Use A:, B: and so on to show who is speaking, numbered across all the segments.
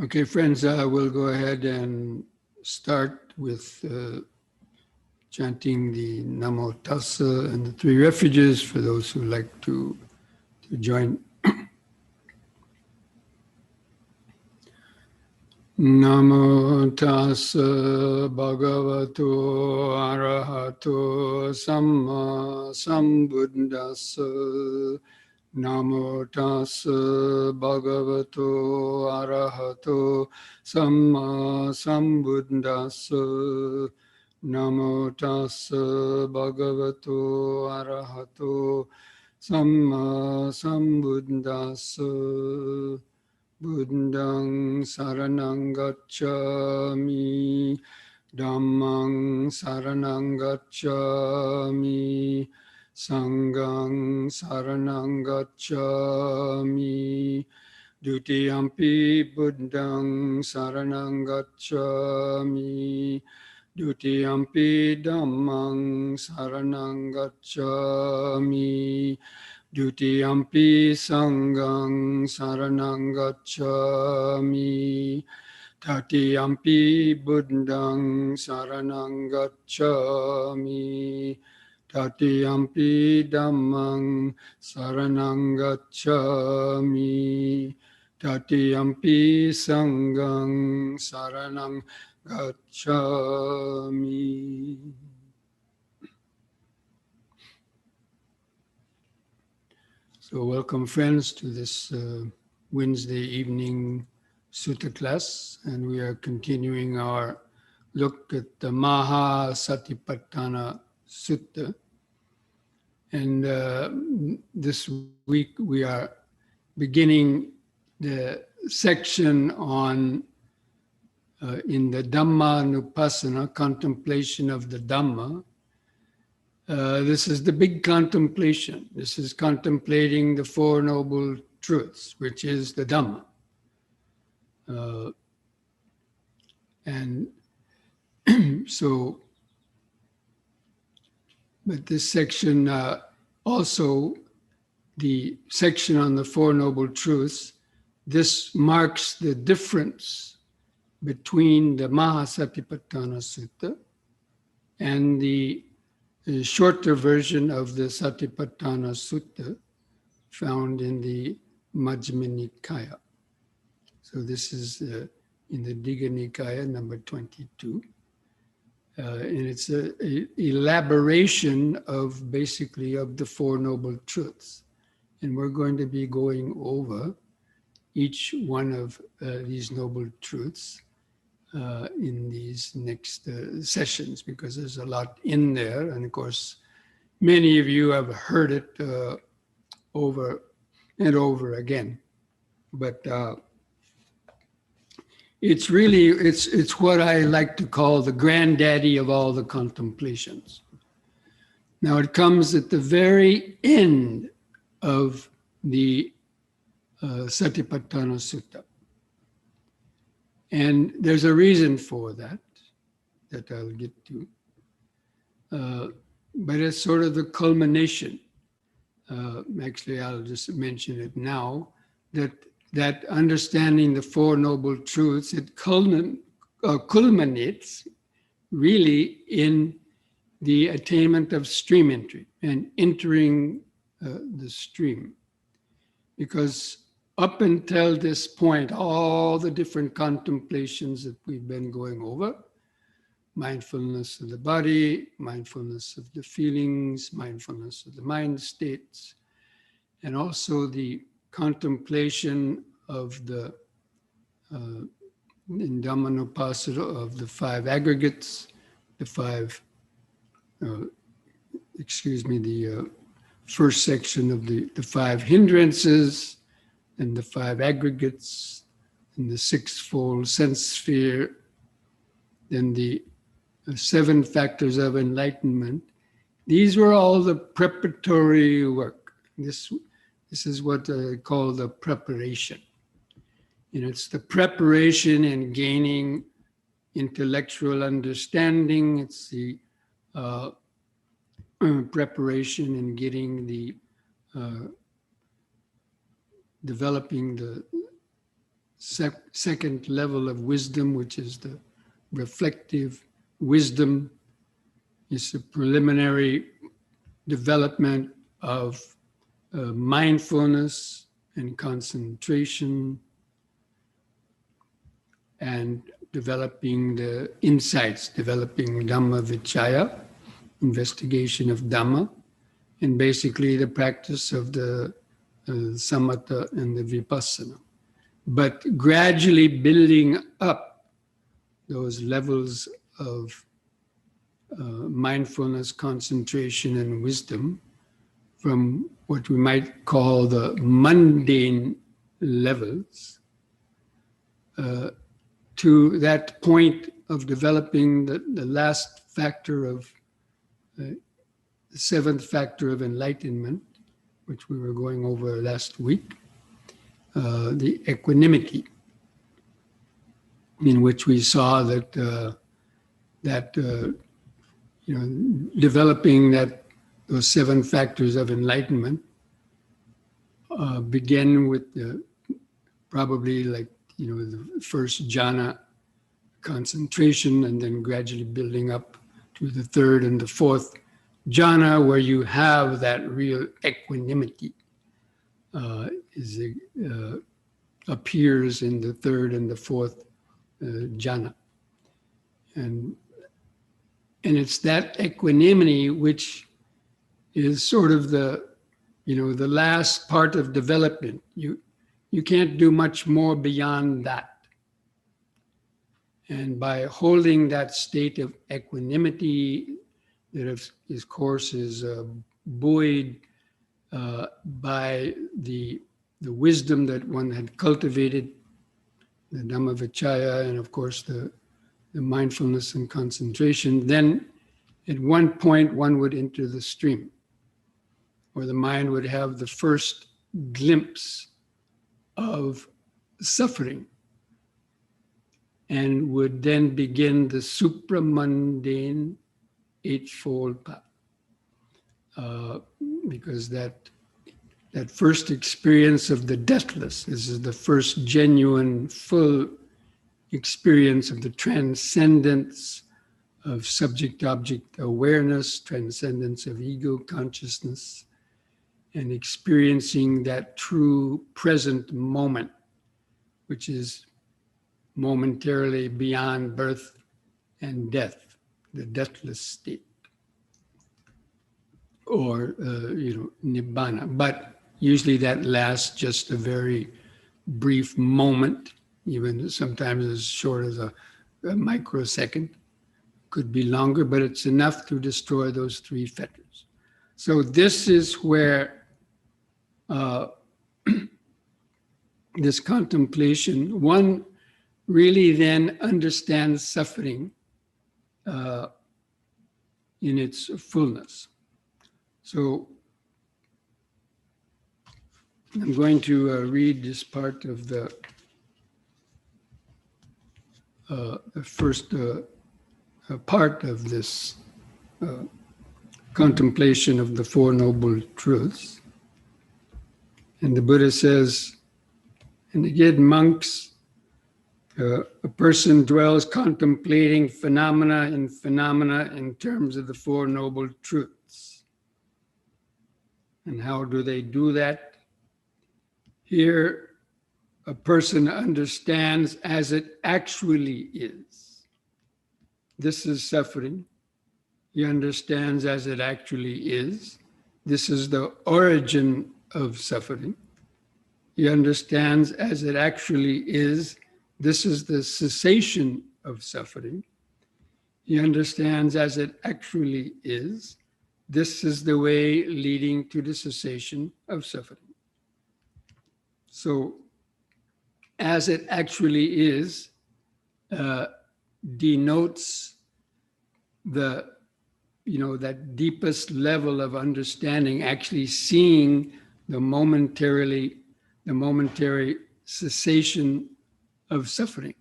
A: Okay, friends, we'll go ahead and start with chanting the Namo Tassa and the three refuges for those who like to join. Namo Tassa Bhagavato Arahato Samma Sambuddhassa. Namo Tassa Bhagavato Arahato Samma Sambuddhassa. Namo Tassa Bhagavato Arahato Samma Sambuddhassa. Buddhang Saranang Gacchami, Dhammang Saranang Gacchami, Sanghang Saranang Gacchami, Dutiyampi Buddhang Saranang Gacchami, Dutiyampi Dhammang Saranang Gacchami, Dutiyampi Sanghang Saranang Gacchami, Tatiyampi Buddhang Saranang Gacchami, Tatiyampi Dhammang Saranang Gacchami, Tatiyampi Sanghang Saranang Gacchami. So welcome, friends, to this Wednesday evening Sutta class, and we are continuing our look at the Maha-satipatthana Sutta. And this week we are beginning the section on in the Dhammanupassana, contemplation of the Dhamma. This is the big contemplation. This is contemplating the Four Noble Truths, which is the Dhamma. And so, but this section, also the section on the Four Noble Truths, this marks the difference between the Maha-satipatthana Sutta and the shorter version of the Satipatthana Sutta found in the Majjhima Nikaya. So this is in the Digha Nikaya, number 22. And it's an elaboration of basically of the Four Noble Truths. And we're going to be going over each one of these Noble Truths in these next sessions, because there's a lot in there. And of course, many of you have heard it over and over again. But it's really, it's what I like to call the granddaddy of all the contemplations. Now it comes at the very end of the Satipatthana Sutta. And there's a reason for that I'll get to. But it's sort of the culmination. Actually, I'll just mention it now, that understanding the Four Noble Truths, it culminates really in the attainment of stream entry and entering the stream. Because up until this point, all the different contemplations that we've been going over, mindfulness of the body, mindfulness of the feelings, mindfulness of the mind states, and also the contemplation of the in Dhammanupassana of the five aggregates, the first section of the five hindrances, and the five aggregates, and the sixfold sense sphere, then the seven factors of enlightenment. These were all the preparatory work. This is what I call the preparation. It's the preparation in gaining intellectual understanding. It's the preparation in getting the developing the second level of wisdom, which is the reflective wisdom. It's a preliminary development of mindfulness and concentration, and developing the insights, developing Dhamma Vichaya, investigation of Dhamma, and basically the practice of the samatha and the vipassana. But gradually building up those levels of mindfulness, concentration, and wisdom from what we might call the mundane levels to that point of developing the last factor of the seventh factor of enlightenment, which we were going over last week, the equanimity, in which we saw that developing those seven factors of enlightenment begin with probably the first jhana, concentration, and then gradually building up to the third and the fourth jhana, where you have that real equanimity appears in the third and the fourth jhana. And it's that equanimity which is sort of the last part of development. You can't do much more beyond that. And by holding that state of equanimity, that of course is buoyed by the wisdom that one had cultivated, the Dhamma Vichaya, and of course the mindfulness and concentration, then at one point one would enter the stream, where the mind would have the first glimpse of suffering, and would then begin the supramundane eightfold path. Because that first experience of the deathless, this is the first genuine, full experience of the transcendence of subject-object awareness, transcendence of ego consciousness, and experiencing that true present moment, which is momentarily beyond birth and death, the deathless state, or nibbana. But usually that lasts just a very brief moment, even sometimes as short as a microsecond. Could be longer, but it's enough to destroy those three fetters. So this is where this contemplation, one really then understands suffering in its fullness. So I'm going to read this part of the first part of this contemplation of the Four Noble Truths. And the Buddha says, and again, monks, a person dwells contemplating phenomena in terms of the Four Noble Truths. And how do they do that? Here, a person understands as it actually is. this is suffering. He understands as it actually is. This is the origin of suffering. He understands as it actually is. This is the cessation of suffering. He understands as it actually is. This is the way leading to the cessation of suffering. So, as it actually is denotes the, that deepest level of understanding, actually seeing the momentary cessation of suffering,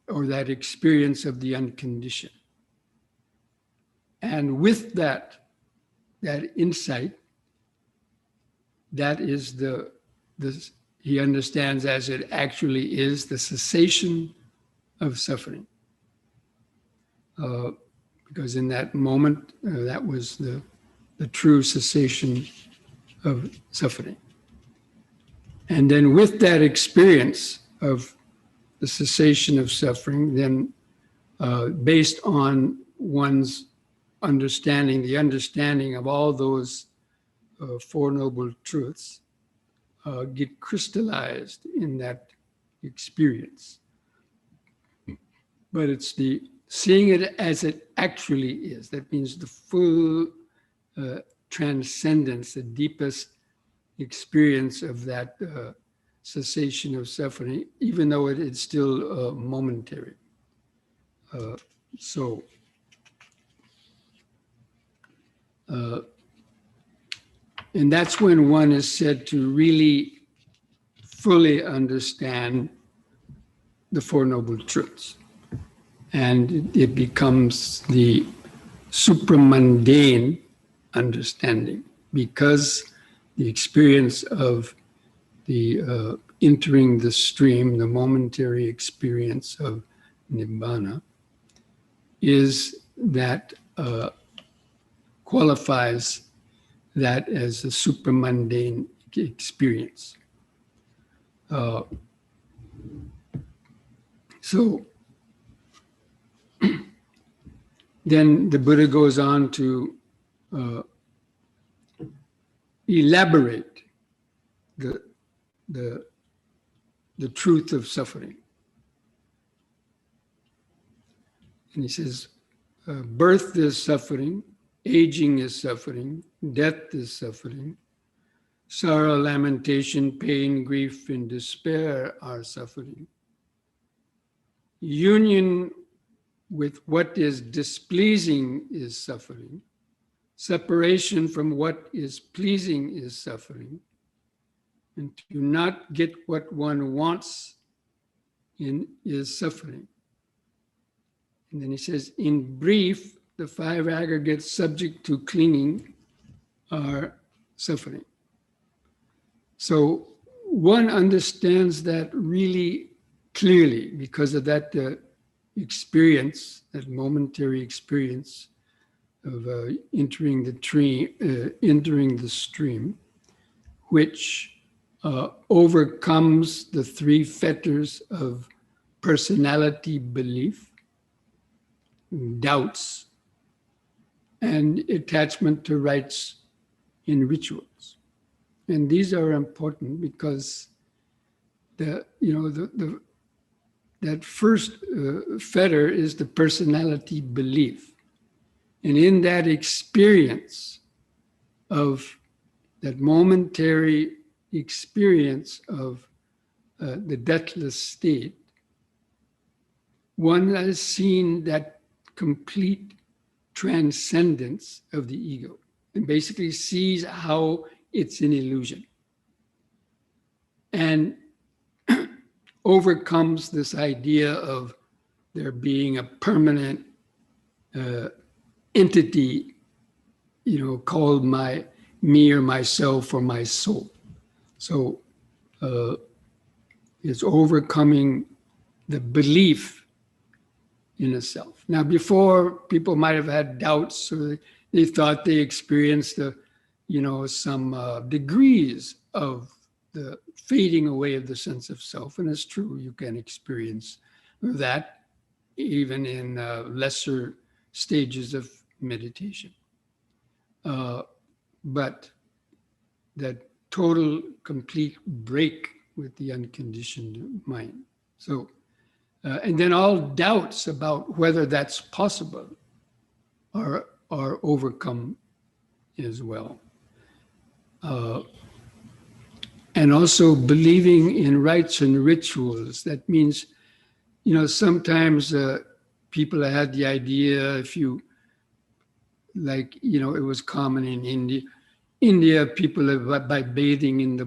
A: or that experience of the unconditioned. And with that insight, that is he understands as it actually is the cessation of suffering. Because in that moment, that was the true cessation of suffering. And then with that experience of the cessation of suffering, then based on one's understanding, the understanding of all those Four Noble Truths get crystallized in that experience. But it's the seeing it as it actually is. That means the full transcendence, the deepest experience of that cessation of suffering, even though it is still momentary. And that's when one is said to really fully understand the Four Noble Truths. And it becomes the supramundane understanding, because the experience of the entering the stream, the momentary experience of Nibbana, is that qualifies that as a supramundane experience. So then the Buddha goes on to elaborate the truth of suffering. And he says, birth is suffering, aging is suffering, death is suffering, sorrow, lamentation, pain, grief, and despair are suffering. Union with what is displeasing is suffering. Separation from what is pleasing is suffering. And to not get what one wants is suffering. And then he says, in brief, the five aggregates subject to clinging are suffering. So one understands that really clearly because of that experience, that momentary experience of entering the stream, which overcomes the three fetters of personality belief, doubts, and attachment to rites and rituals. And these are important because that first fetter is the personality belief. And in that experience of that momentary experience of the deathless state, one has seen that complete transcendence of the ego and basically sees how it's an illusion and overcomes this idea of there being a permanent entity, called me or myself or my soul. So it's overcoming the belief in a self. Now, before, people might have had doubts, or they thought they experienced some degrees of the fading away of the sense of self. And it's true, you can experience that. even in lesser stages of meditation. But that total, complete break with the unconditioned mind. So, and then all doubts about whether that's possible are overcome as well. And also believing in rites and rituals. That means, sometimes people had the idea, if you, like, it was common in India, people, by bathing in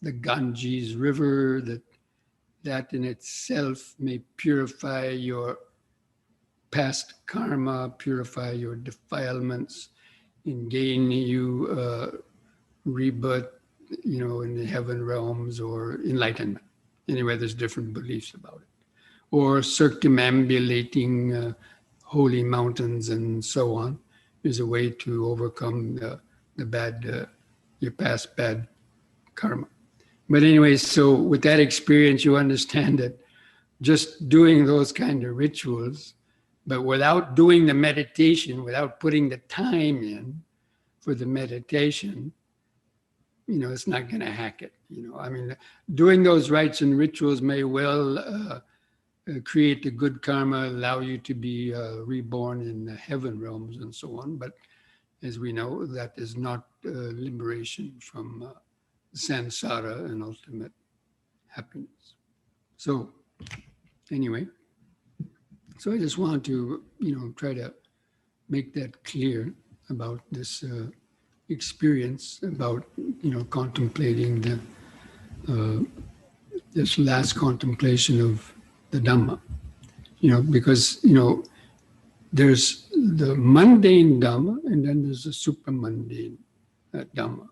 A: the Ganges River, that in itself may purify your past karma, purify your defilements, and gain you rebirth, in the heaven realms or enlightenment. Anyway, there's different beliefs about it. Or circumambulating holy mountains and so on is a way to overcome the bad, your past bad karma. But anyway, so with that experience, you understand that just doing those kind of rituals, but without doing the meditation, without putting the time in for the meditation, it's not going to hack it. Doing those rites and rituals may well create the good karma, allow you to be reborn in the heaven realms and so on. But as we know, that is not liberation from samsara and ultimate happiness. So anyway, so I just want to, try to make that clear about this experience, about, contemplating this last contemplation of the Dhamma, because, there's the mundane Dhamma and then there's the supramundane Dhamma.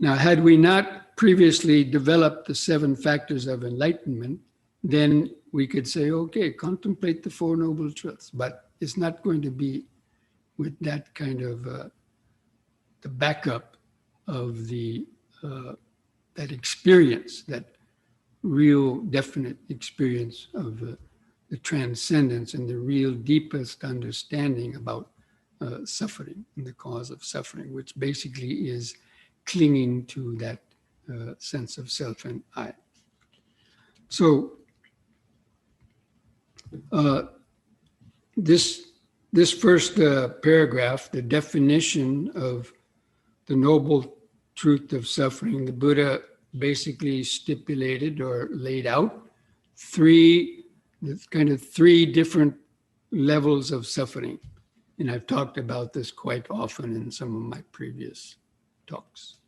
A: Now, had we not previously developed the 7 factors of enlightenment, then we could say, okay, contemplate the 4 noble truths, but it's not going to be with that kind of the backup of that experience, that real definite experience of the transcendence and the real deepest understanding about suffering and the cause of suffering, which basically is clinging to that sense of self and I. So this first paragraph, the definition of the noble truth of suffering, the Buddha basically stipulated or laid out 3 different levels of suffering. And I've talked about this quite often in some of my previous talks.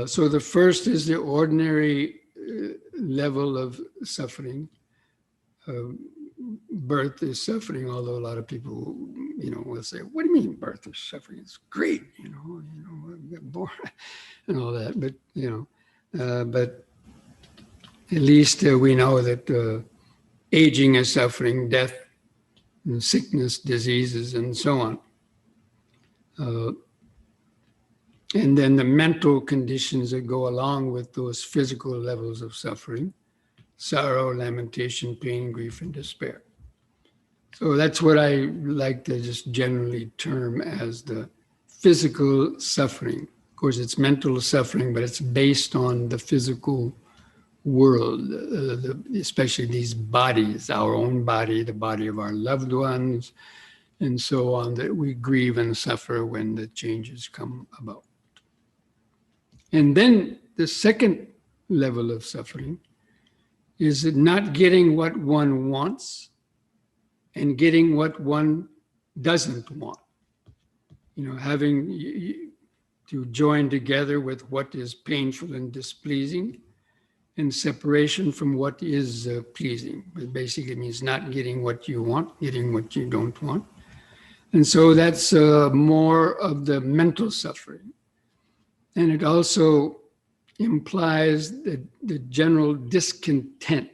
A: So the first is the ordinary level of suffering. Birth is suffering, although a lot of people, will say, what do you mean birth is suffering? It's great, I got born and all that. But, but at least we know that aging is suffering, death, and sickness, diseases, and so on. And then the mental conditions that go along with those physical levels of suffering: sorrow, lamentation, pain, grief, and despair. So that's what I like to just generally term as the physical suffering. Of course, it's mental suffering, but it's based on the physical world, especially these bodies, our own body, the body of our loved ones, and so on, that we grieve and suffer when the changes come about. And then the second level of suffering is not getting what one wants and getting what one doesn't want. Having to join together with what is painful and displeasing, and separation from what is pleasing. It basically means not getting what you want, getting what you don't want. And so that's more of the mental suffering. And it also implies the general discontent,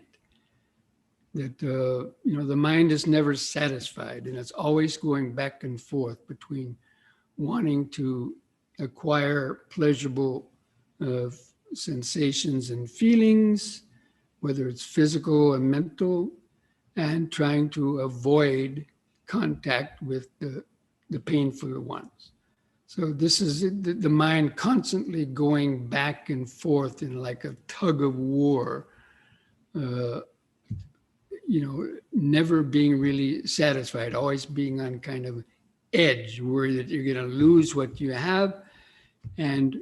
A: that the mind is never satisfied, and it's always going back and forth between wanting to acquire pleasurable sensations and feelings, whether it's physical and mental, and trying to avoid contact with the painful ones. So this is the mind constantly going back and forth in like a tug of war, never being really satisfied, always being on kind of edge, worried that you're going to lose what you have, and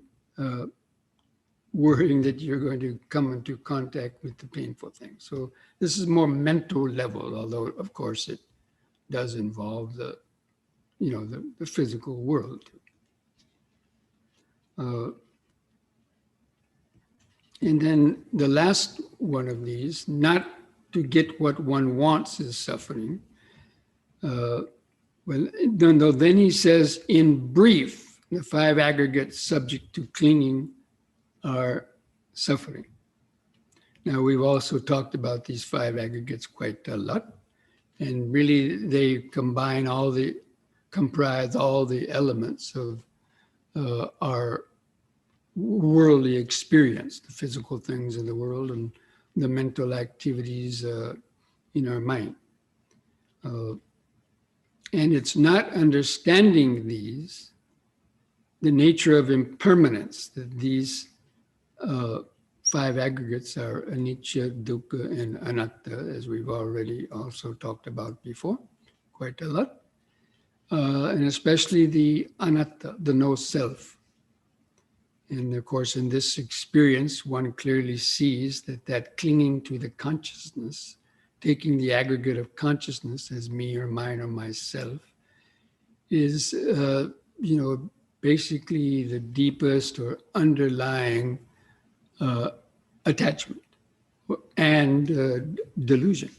A: worrying that you're going to come into contact with the painful thing. So this is more mental level, although of course it does involve the physical world. And then the last one of these, not to get what one wants, is suffering. Then he says, in brief, the 5 aggregates subject to clinging are suffering. Now, we've also talked about these 5 aggregates quite a lot, and really they comprise all the elements of our worldly experience, the physical things in the world and the mental activities in our mind. And it's not understanding these, the nature of impermanence, that these 5 aggregates are anicca, dukkha, and anatta, as we've already also talked about before, quite a lot. And especially the anatta, the no self. And of course, in this experience, one clearly sees that clinging to the consciousness, taking the aggregate of consciousness as me or mine or myself, is, basically the deepest or underlying attachment and delusion.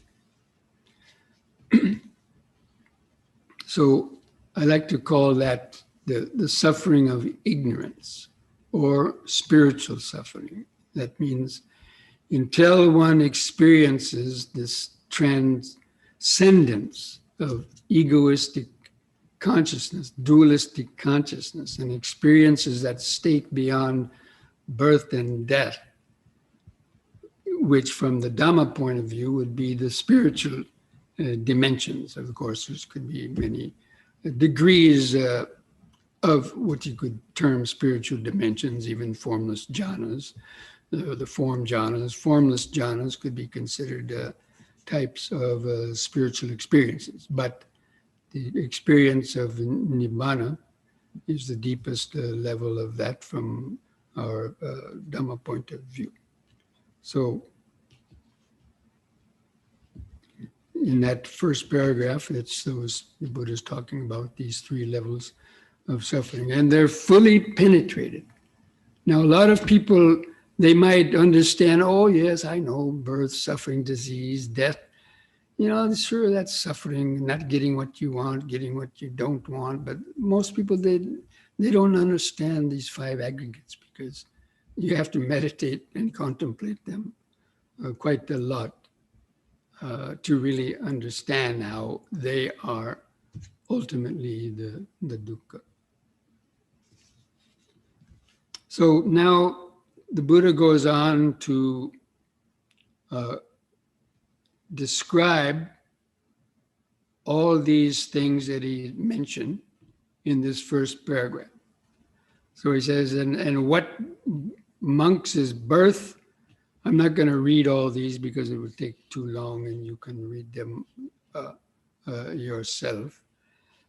A: So I like to call that the suffering of ignorance, or spiritual suffering. That means until one experiences this transcendence of egoistic consciousness, dualistic consciousness, and experiences that state beyond birth and death, which from the Dhamma point of view would be the spiritual dimensions. Of course, there could be many degrees of what you could term spiritual dimensions, even formless jhanas, the form jhanas. Formless jhanas could be considered types of spiritual experiences, but the experience of nibbana is the deepest level of that from our Dhamma point of view. So in that first paragraph, the Buddha's talking about these 3 levels of suffering, and they're fully penetrated. Now, a lot of people, they might understand, oh yes, I know, birth, suffering, disease, death. Sure, that's suffering, not getting what you want, getting what you don't want. But most people, they don't understand these 5 aggregates, because you have to meditate and contemplate them quite a lot to really understand how they are ultimately the dukkha. So now the Buddha goes on to describe all these things that he mentioned in this first paragraph. So he says, and what monks is birth. I'm not going to read all these because it would take too long and you can read them yourself.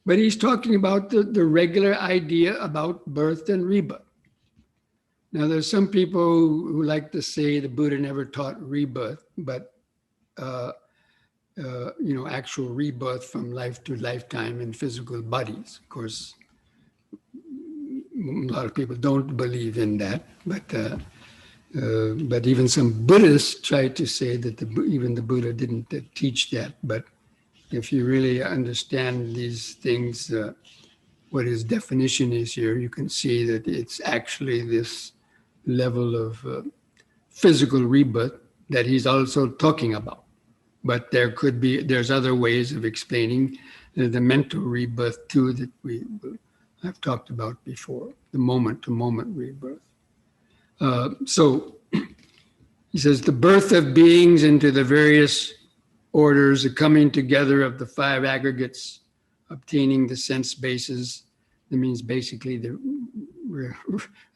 A: But he's talking about the regular idea about birth and rebirth. Now, there's some people who like to say the Buddha never taught rebirth, but actual rebirth from life to lifetime in physical bodies. Of course, a lot of people don't believe in that, but even some Buddhists try to say that even the Buddha didn't teach that. But if you really understand these things, what his definition is here, you can see that it's actually this level of physical rebirth that he's also talking about. But there's other ways of explaining the mental rebirth too that I've talked about before, the moment-to-moment rebirth. So he says, the birth of beings into the various orders, the coming together of the five aggregates, obtaining the sense bases. That means basically the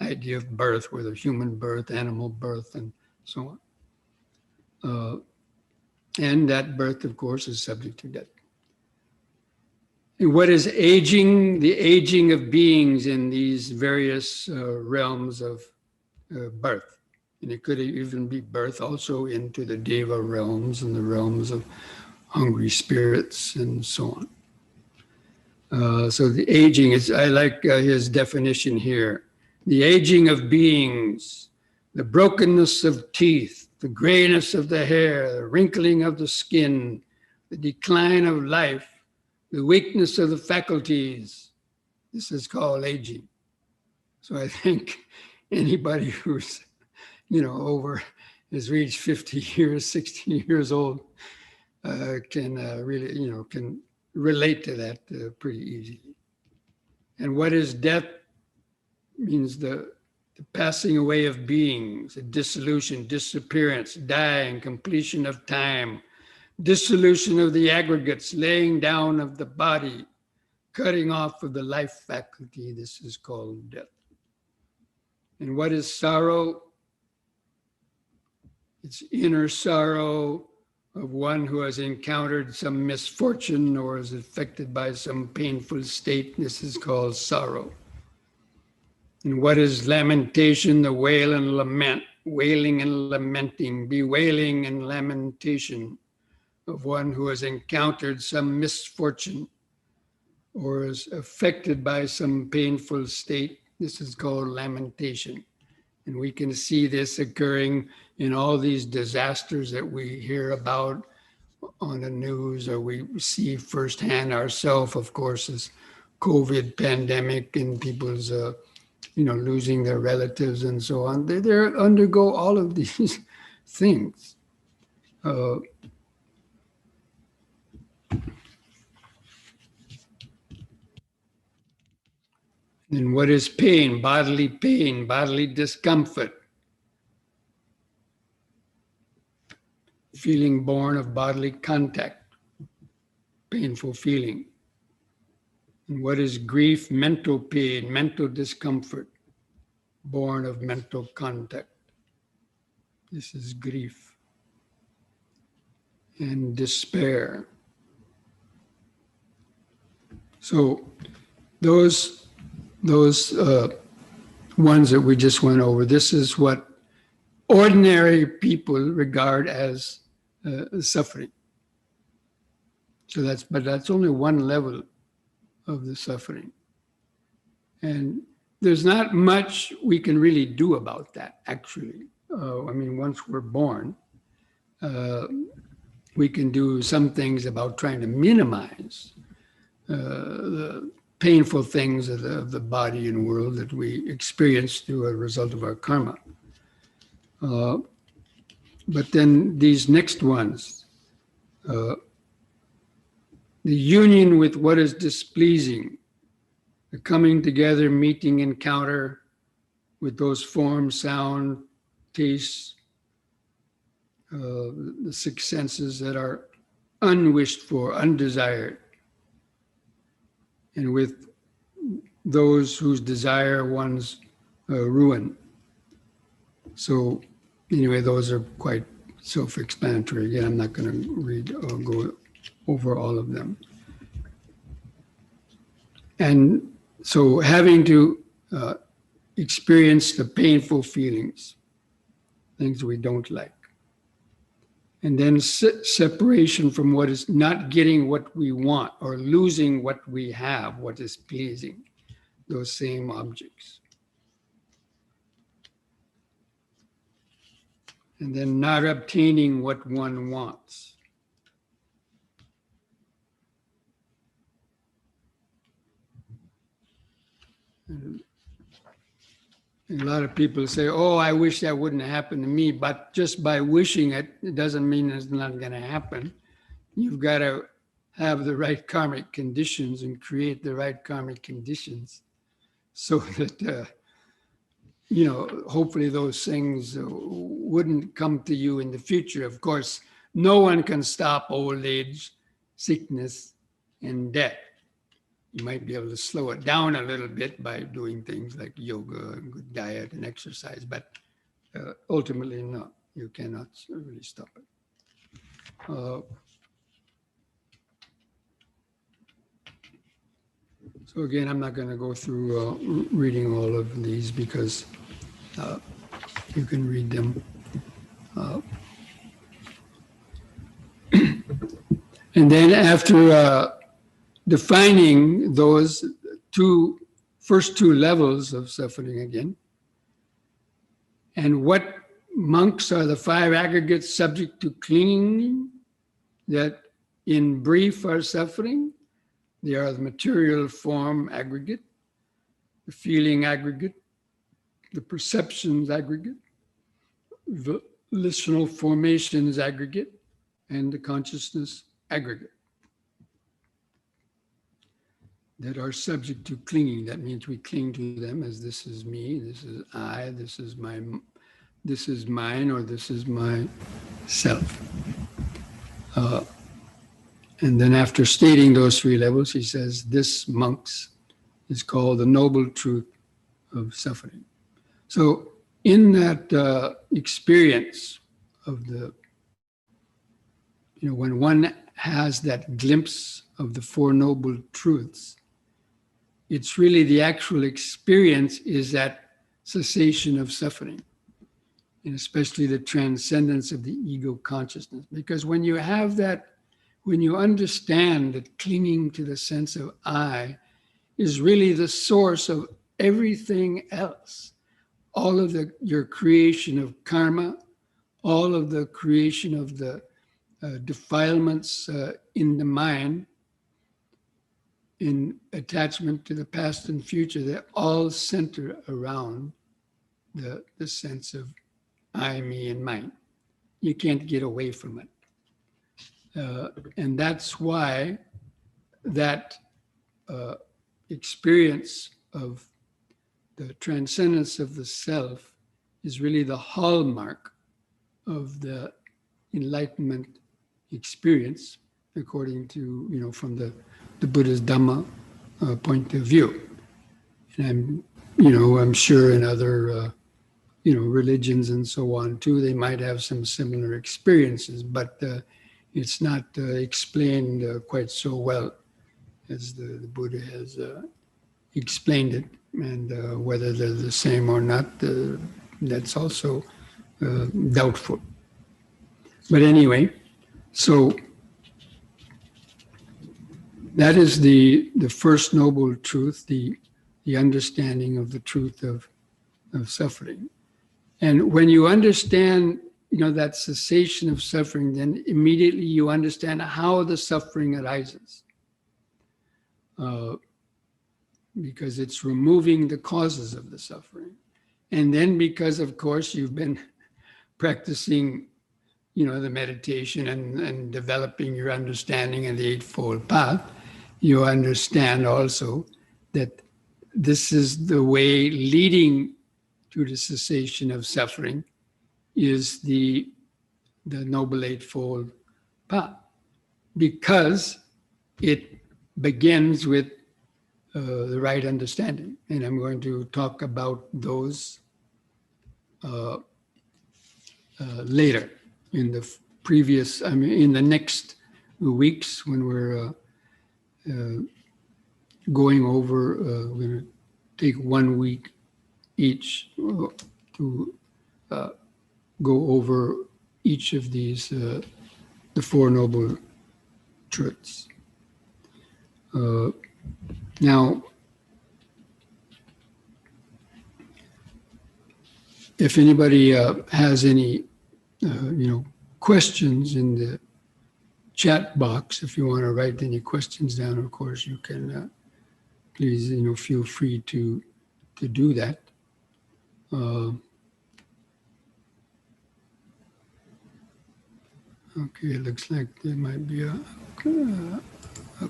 A: idea of birth, whether human birth, animal birth, and so on. And that birth, of course, is subject to death. And what is aging? The aging of beings in these various realms of birth. And it could even be birth also into the Deva realms and the realms of hungry spirits and so on. So the aging is, I like his definition here. The aging of beings, the brokenness of teeth, the grayness of the hair, the wrinkling of the skin, the decline of life, the weakness of the faculties. This is called aging. So I think anybody who's, over, has reached 50 years, 60 years old, can really, can relate to that pretty easily. And what is death? Means the passing away of beings, a dissolution, disappearance, dying, completion of time, dissolution of the aggregates, laying down of the body, cutting off of the life faculty. This is called death. And what is sorrow? It's inner sorrow of one who has encountered some misfortune or is affected by some painful state. This is called sorrow. And what is lamentation? The wail and lament, wailing and lamenting, bewailing and lamentation of one who has encountered some misfortune or is affected by some painful state. This is called lamentation. And we can see this occurring in all these disasters that we hear about on the news or we see firsthand ourselves, of course, as COVID pandemic and people's, losing their relatives and so on. They undergo all of these things. And what is pain? Bodily discomfort. Feeling born of bodily contact, painful feeling. And what is grief? Mental pain, mental discomfort, born of mental contact. This is grief. And despair. So those ones that we just went over, this is what ordinary people regard as suffering. So that's only one level of the suffering. And there's not much we can really do about that, actually. Once we're born, we can do some things about trying to minimize the painful things of the body and world that we experience through a result of our karma. But then these next ones, the union with what is displeasing, the coming together, meeting, encounter with those forms, sound, taste, the six senses that are unwished for, undesired, and with those whose desire one's ruin. So anyway, those are quite self-explanatory. Again, I'm not going to read or go over all of them. And so having to experience the painful feelings, things we don't like. And then separation from what is not getting what we want or losing what we have, what is pleasing, those same objects. And then not obtaining what one wants. And a lot of people say, oh, I wish that wouldn't happen to me, but just by wishing it, it doesn't mean it's not going to happen. You've got to have the right karmic conditions and create the right karmic conditions so that, hopefully those things wouldn't come to you in the future. Of course, no one can stop old age, sickness, and death. You might be able to slow it down a little bit by doing things like yoga and good diet and exercise, but ultimately, no, you cannot really stop it. So again, I'm not going to go through reading all of these because you can read them. And then after defining those first two levels of suffering again, and what monks are the five aggregates subject to clinging that in brief are suffering. They are the material form aggregate, the feeling aggregate, the perceptions aggregate, the volitional formations aggregate, and the consciousness aggregate that are subject to clinging. That means we cling to them as this is me, this is I, this is mine, or this is my self. And then after stating those three levels, he says, this, monks, is called the noble truth of suffering. So in that experience of when one has that glimpse of the Four Noble Truths, it's really the actual experience is that cessation of suffering, and especially the transcendence of the ego consciousness. Because when you have that, when you understand that clinging to the sense of I is really the source of everything else, all of your creation of karma, all of the creation of the defilements in the mind, in attachment to the past and future, they all center around the sense of I, me, and mine. You can't get away from it. And that's why that experience of the transcendence of the self is really the hallmark of the enlightenment experience, according to, from the Buddha's Dhamma point of view. And I'm sure in other, religions and so on too, they might have some similar experiences, but it's not explained quite so well as the Buddha has explained it. And whether they're the same or not, that's also doubtful. But anyway, so that is the first noble truth, the understanding of the truth of suffering. And when you understand, that cessation of suffering, then immediately you understand how the suffering arises. Because it's removing the causes of the suffering. And then because, of course, you've been practicing, the meditation and developing your understanding of the Eightfold Path, you understand also that this is the way leading to the cessation of suffering is the Noble Eightfold Path, because it begins with the right understanding. And I'm going to talk about those later in the in the next weeks when we're going over, we're going to take 1 week each to go over each of these, the Four Noble Truths. Now, if anybody has any, questions in the chat box, if you want to write any questions down, of course, you can please, feel free to do that. Okay, it looks like there might be a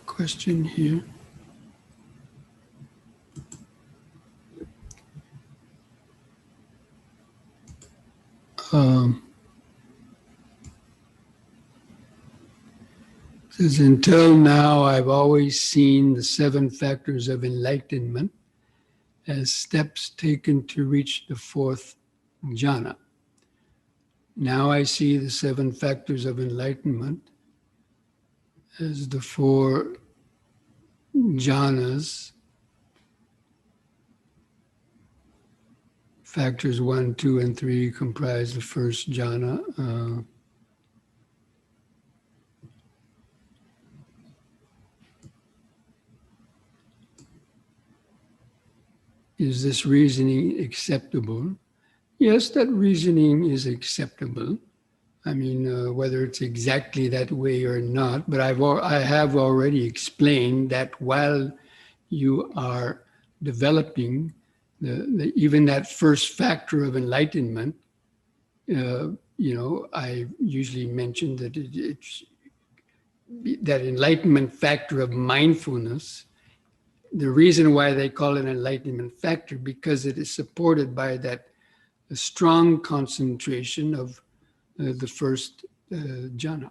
A: question here. Says, until now, I've always seen the 7 factors of enlightenment as steps taken to reach the 4th jhana. Now I see the 7 factors of enlightenment as the 4 jhanas. Factors 1, 2, and 3 comprise the 1st jhana. Is this reasoning acceptable? Yes, that reasoning is acceptable. I mean, whether it's exactly that way or not, but I have already explained that while you are developing even that first factor of enlightenment, I usually mention that it's that enlightenment factor of mindfulness. The reason why they call it an enlightenment factor, because it is supported by that strong concentration of the first jhana.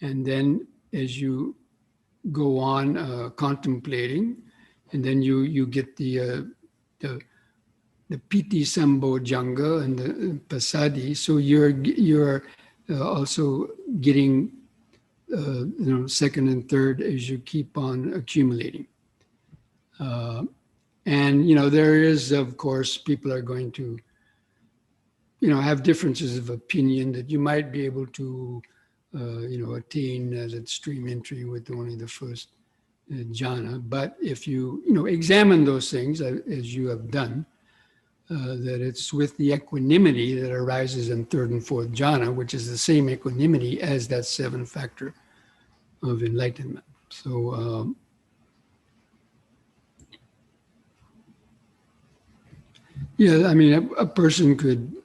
A: And then as you go on contemplating, and then you get the piti sambojjhanga and the pasadi. So you're also getting second and third as you keep on accumulating. And there is, of course, people are going to have differences of opinion that you might be able to attain that stream entry with only the first jhana. But if you examine those things as you have done, that it's with the equanimity that arises in 3rd and 4th jhana, which is the same equanimity as that 7th factor of enlightenment. So yeah, I mean, a person could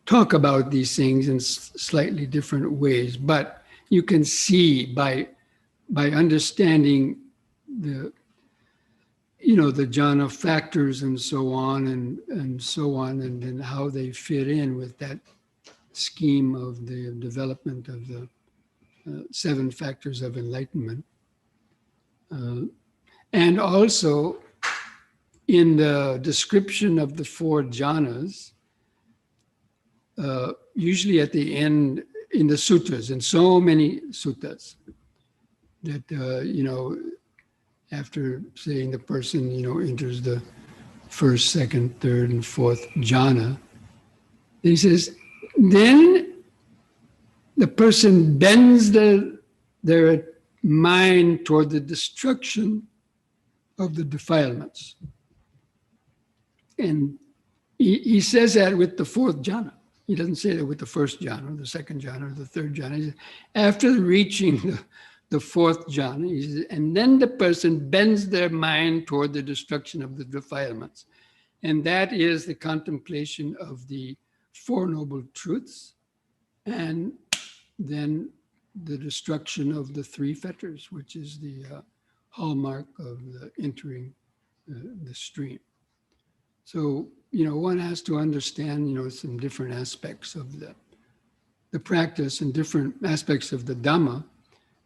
A: talk about these things in slightly different ways, but you can see by understanding the jhana factors and so on and so on, and then how they fit in with that scheme of the development of the 7 factors of enlightenment. And also in the description of the 4 jhanas, usually at the end in the sutras, in so many suttas, that after saying the person enters the 1st, 2nd, 3rd, and 4th jhana, he says, then the person bends their mind toward the destruction of the defilements. And he says that with the 4th jhana. He doesn't say that with the 1st jhana, or the 2nd jhana, or the 3rd jhana. He says, after reaching the 4th jhana, he says, and then the person bends their mind toward the destruction of the defilements. And that is the contemplation of the 4 Noble Truths, and then the destruction of the 3 fetters, which is the hallmark of the entering the stream. So, one has to understand, some different aspects of the practice and different aspects of the Dhamma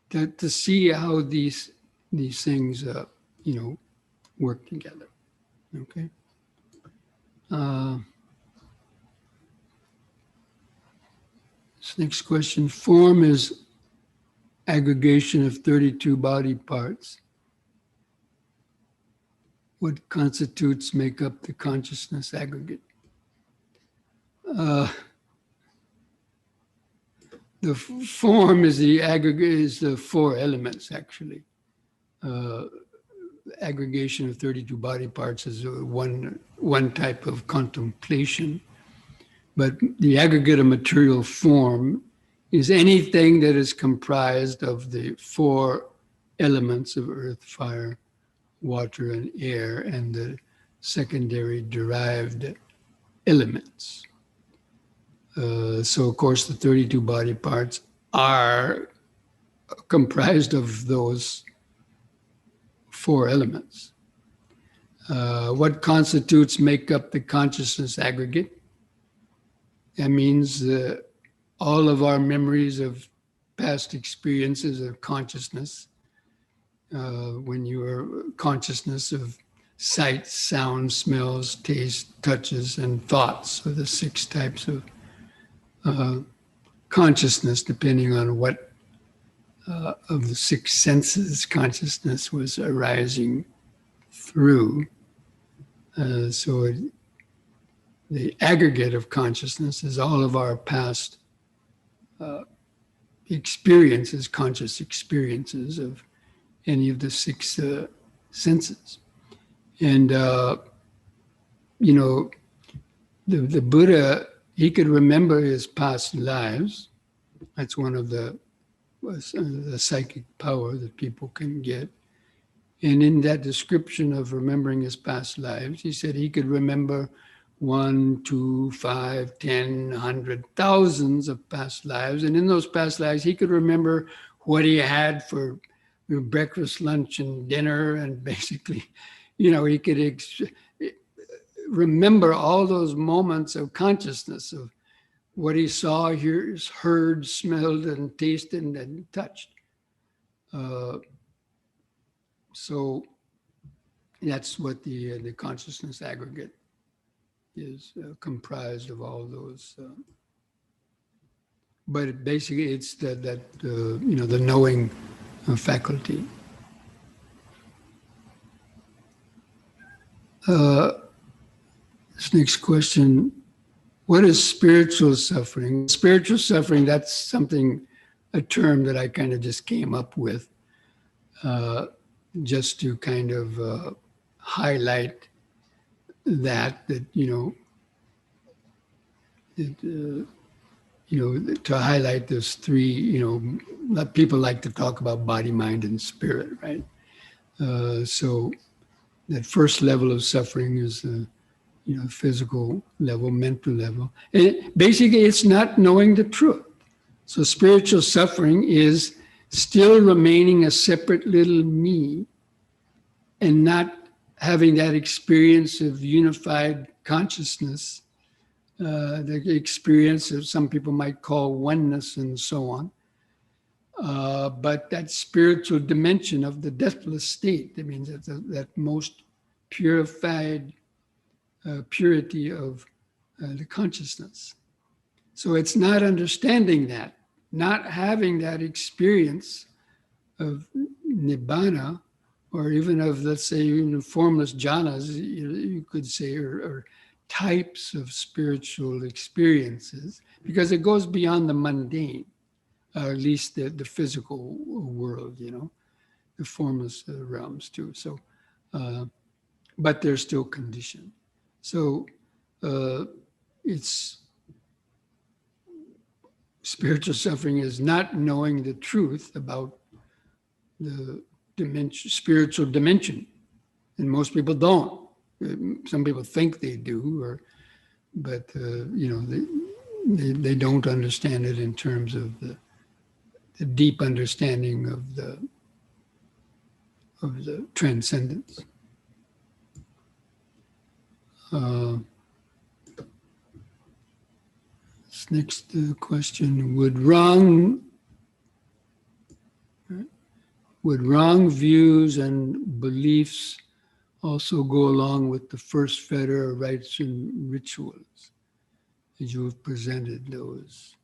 A: to see how these things, work together. Okay. This next question: form is aggregation of 32 body parts. What constitutes make up the consciousness aggregate? The form is the aggregate, is the 4 elements actually. Aggregation of 32 body parts is one type of contemplation, but the aggregate of material form is anything that is comprised of the 4 elements of earth, fire, water, and air, and the secondary derived elements. So, of course, the 32 body parts are comprised of those 4 elements. What constitutes make up the consciousness aggregate? That means all of our memories of past experiences of consciousness, when you are consciousness of sight, sound, smells, taste, touches, and thoughts. So the 6 types of consciousness, depending on what of the 6 senses consciousness was arising through. The aggregate of consciousness is all of our past experiences, conscious experiences of any of the 6 senses. And, the Buddha, he could remember his past lives. That's one of the psychic power that people can get. And in that description of remembering his past lives, he said he could remember 1, 2, 5, 10, 100, thousands of past lives. And in those past lives, he could remember what he had for breakfast, lunch, and dinner. And basically, he could remember all those moments of consciousness of what he saw, heard, smelled, and tasted, and touched. So that's what the consciousness aggregate is, comprised of all those. But basically, it's the knowing faculty. This next question: what is spiritual suffering? Spiritual suffering, that's something, a term that I kind of just came up with, just to kind of highlight to highlight those 3, people like to talk about body, mind, and spirit, right? So that first level of suffering is physical level, mental level. And basically, it's not knowing the truth. So spiritual suffering is still remaining a separate little me and not having that experience of unified consciousness, the experience of some people might call oneness and so on. But that spiritual dimension of the deathless state, that means that most purified purity of the consciousness. So it's not understanding that, not having that experience of nibbana, or even of, let's say, even formless jhanas, you could say, or types of spiritual experiences, because it goes beyond the mundane, or at least the physical world, the formless realms too. So, but they're still conditioned. So it's spiritual suffering is not knowing the truth about the spiritual dimension, and most people don't. Some people think they do, but they don't understand it in terms of the deep understanding of the transcendence. This next question: would wrong views and beliefs also go along with the first fetter of rites and rituals, as you have presented those?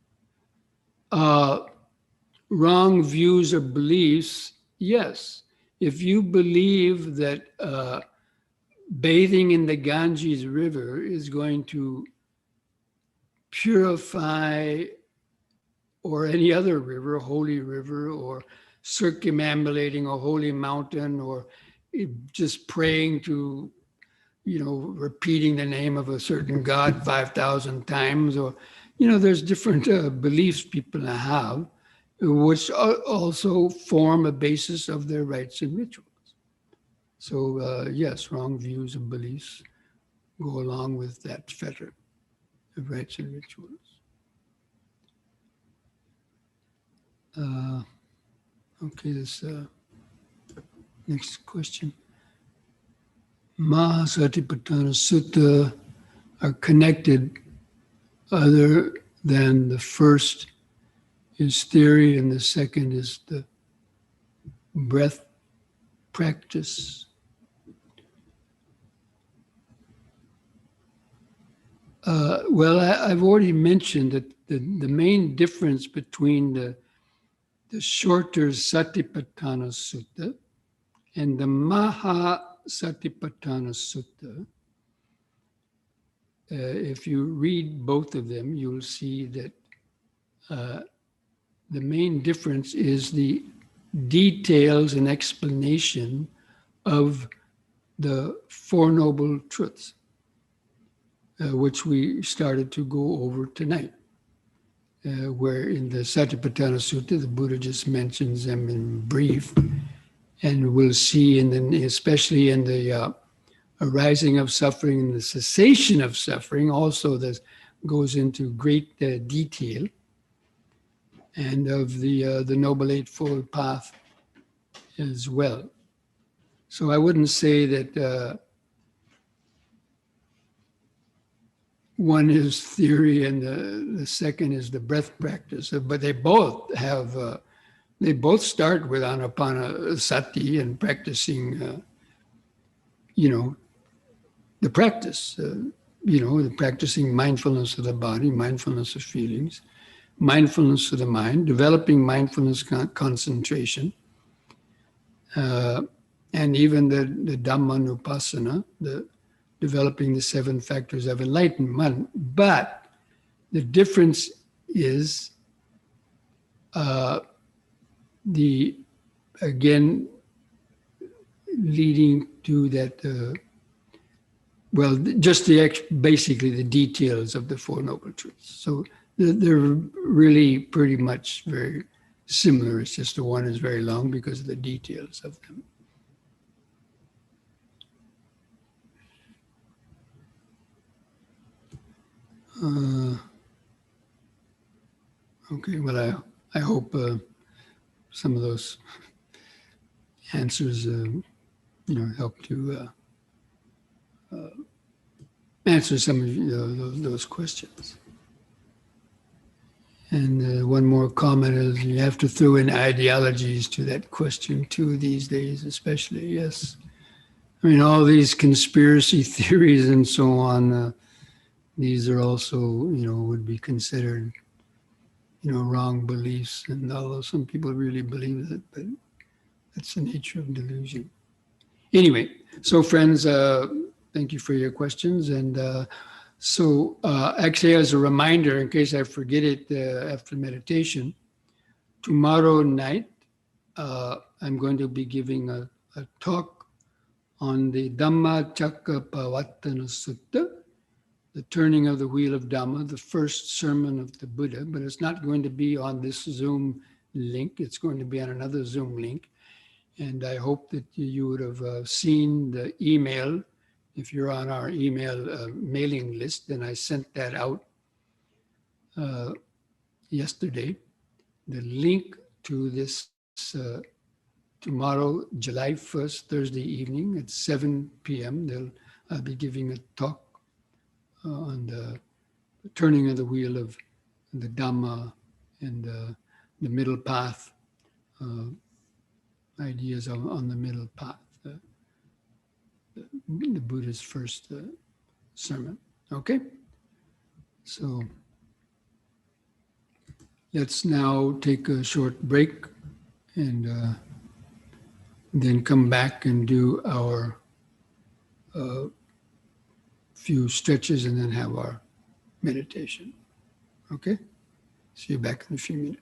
A: Wrong views or beliefs, yes. If you believe that bathing in the Ganges River is going to purify, or any other river, a holy river, or circumambulating a holy mountain, or just praying to, repeating the name of a certain God 5,000 times, or, there's different beliefs people have, which also form a basis of their rites and rituals. So yes, wrong views and beliefs go along with that fetter of rites and rituals. Okay, this next question. Maha-satipatthana Sutta are connected other than the first is theory, and the second is the breath practice. Well, I've already mentioned that the main difference between the shorter Satipatthana Sutta and the Maha-satipatthana Sutta, if you read both of them, you'll see that the main difference is the details and explanation of the Four Noble Truths, which we started to go over tonight. Where in the Satipatthana Sutta, the Buddha just mentions them in brief, and we'll see, especially in the arising of suffering and the cessation of suffering, also this goes into great detail, and of the Noble Eightfold Path as well. So I wouldn't say that one is theory and the second is the breath practice, but they both have, they both start with anapanasati and practicing, the practice, the practicing mindfulness of the body, mindfulness of feelings, mindfulness of the mind, developing mindfulness concentration, and even the Dhammanupassana, the developing the 7 factors of enlightenment. But the difference is again, leading to that, basically the details of the Four Noble Truths. So they're really pretty much very similar. It's just the one is very long because of the details of them. Okay, well, I hope some of those answers, help to answer some of those questions. And one more comment is you have to throw in ideologies to that question too these days, especially, yes. I mean, all these conspiracy theories and so on, these are also, would be considered, wrong beliefs. And although some people really believe it, but that's the nature of delusion. Anyway, so friends, thank you for your questions. And actually, as a reminder, in case I forget it after meditation, tomorrow night, I'm going to be giving a talk on the Dhammacakkappavattana Sutta, the turning of the wheel of Dhamma, the first sermon of the Buddha, but it's not going to be on this Zoom link. It's going to be on another Zoom link. And I hope that you would have seen the email. If you're on our email mailing list, then I sent that out yesterday. The link to this tomorrow, July 1st, Thursday evening at 7 p.m. I'll be giving a talk on the turning of the wheel of the Dhamma and the middle path, ideas on the middle path, the Buddha's first sermon. Okay? So let's now take a short break and then come back and do our few stretches and then have our meditation. Okay? See you back in a few minutes.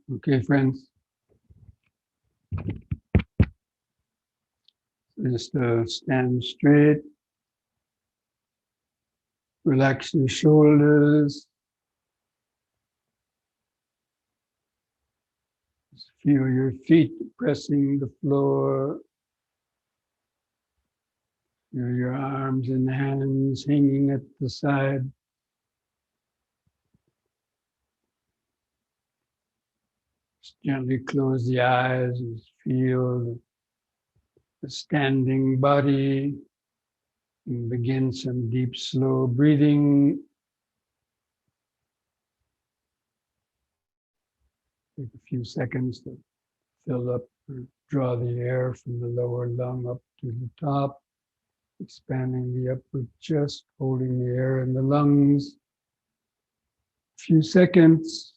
A: Okay, friends. Just stand straight. Relax your shoulders. Just feel your feet pressing the floor. Feel your arms and hands hanging at the side. Just gently close the eyes and feel the standing body. And begin some deep, slow breathing. Take a few seconds to fill up or draw the air from the lower lung up to the top, expanding the upper chest, holding the air in the lungs. A few seconds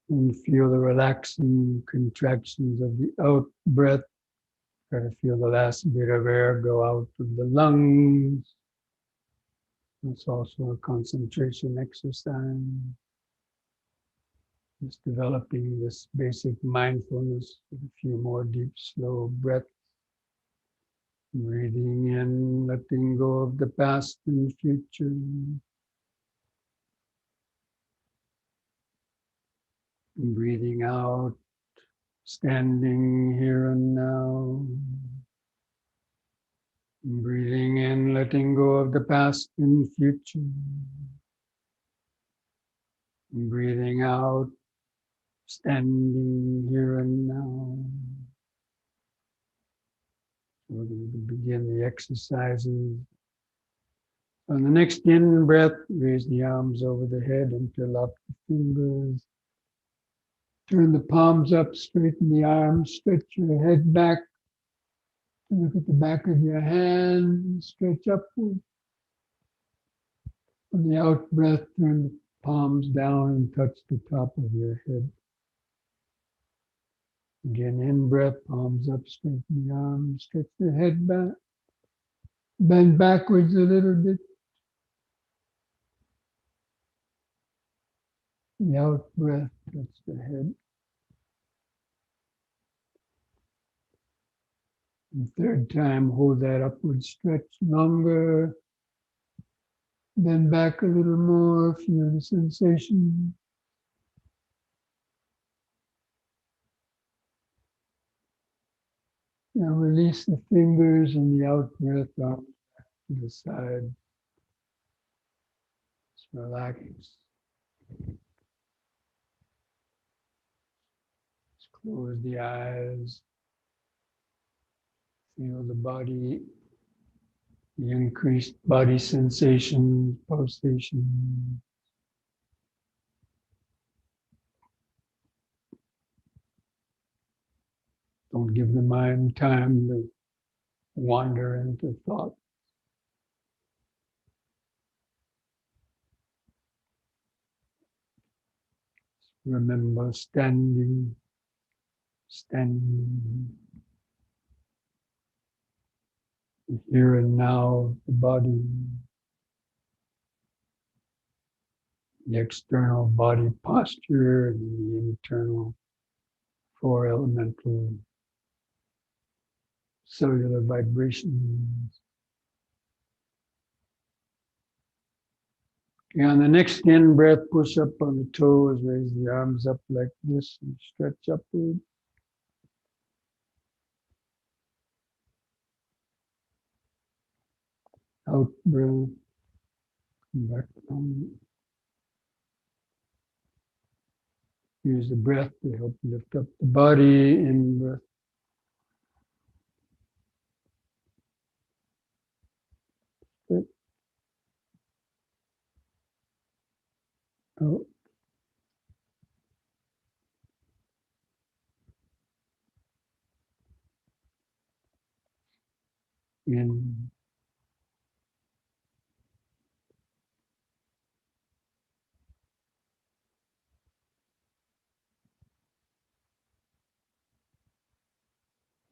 A: and feel the relaxing contractions of the out breath. Try to feel the last bit of air go out of the lungs. It's also a concentration exercise. Just developing this basic mindfulness with a few more deep, slow breaths. Breathing in, letting go of the past and future. And breathing out, standing here and now. And breathing in, letting go of the past and future. And breathing out, standing here and now. We're going to begin the exercises. On the next in breath, raise the arms over the head, interlock the fingers. Turn the palms up, straighten the arms, stretch your head back. Look at the back of your hands, stretch upward. On the out breath, turn the palms down and touch the top of your head. Again, in breath, palms up, straighten the arms, stretch the head back. Bend backwards a little bit. The out breath, touch the head. And third time, hold that upward stretch longer. Bend back a little more, feel the sensation. Now release the fingers and the out breath arms back to the side. Just relax. Just close the eyes. Feel the body, the increased body sensation, pulsation. Don't give the mind time to wander into thought. Remember standing. Here and now, the body, the external body posture, and the internal four elemental cellular vibrations. Okay, on the next in breath, push up on the toes, raise the arms up like this and stretch upward. Out breath, come back down. Use the breath to help lift up the body. In breath. Out. In.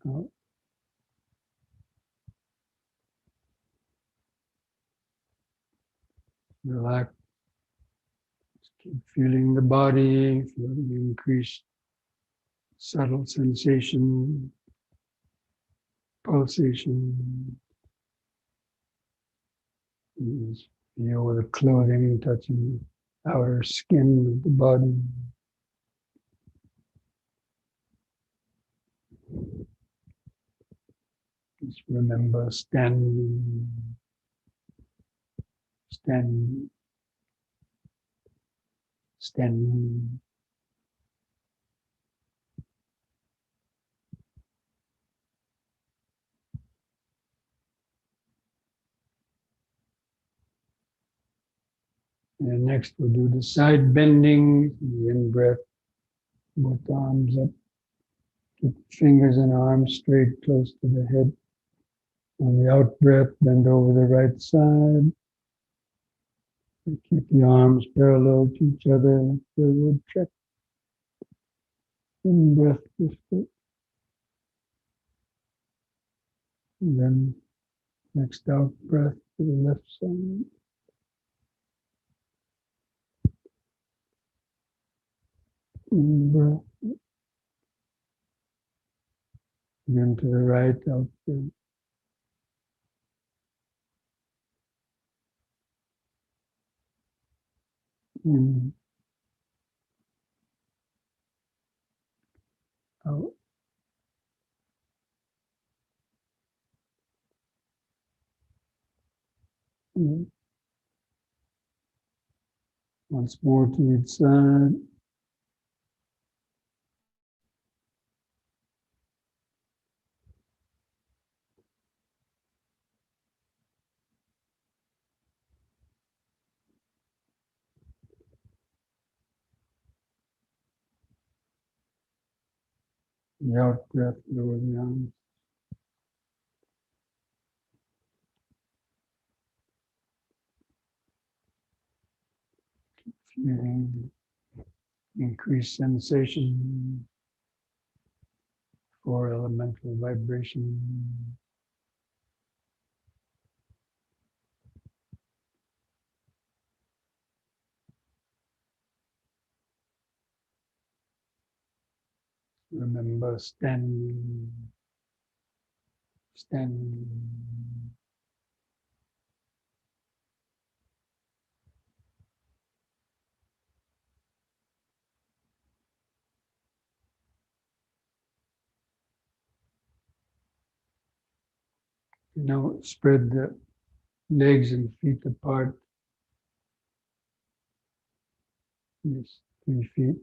A: Out. Relax. Keep feeling the body, feel the increased subtle sensation, pulsation. Feel the clothing touching the outer skin of the body. Just remember standing, standing, standing. And next we'll do the side bending, the in-breath, both arms up. Keep fingers and arms straight close to the head. On the out-breath, bend over the right side. And keep the arms parallel to each other. Forward check. In-breath, lift it. And then next out-breath to the left side. In-breath. Then to the right, out-breath. In, out. In. Once more to each side. The out-breath, lower the arms. Feeling increased sensation for elemental vibration. Remember standing, standing. Now spread the legs and feet apart. Yes, 3 feet.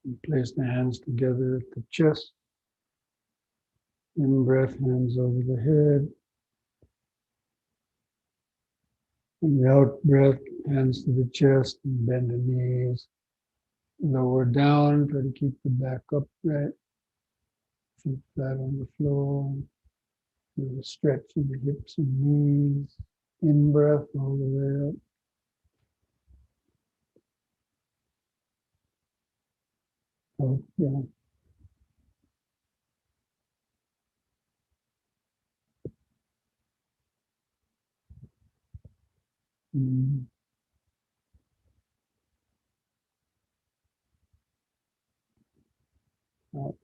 A: And place the hands together at the chest. In breath, hands over the head. And the out breath, hands to the chest and bend the knees. Lower down, try to keep the back upright. Feet flat on the floor. Do a stretch of the hips and knees. In breath all the way up. Out breath. In. Out.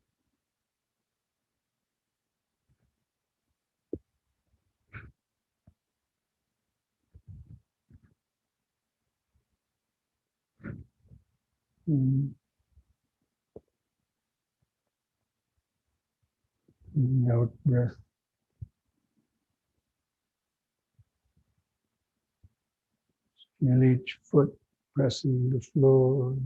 A: In. Out breath. Feel each foot pressing the floor.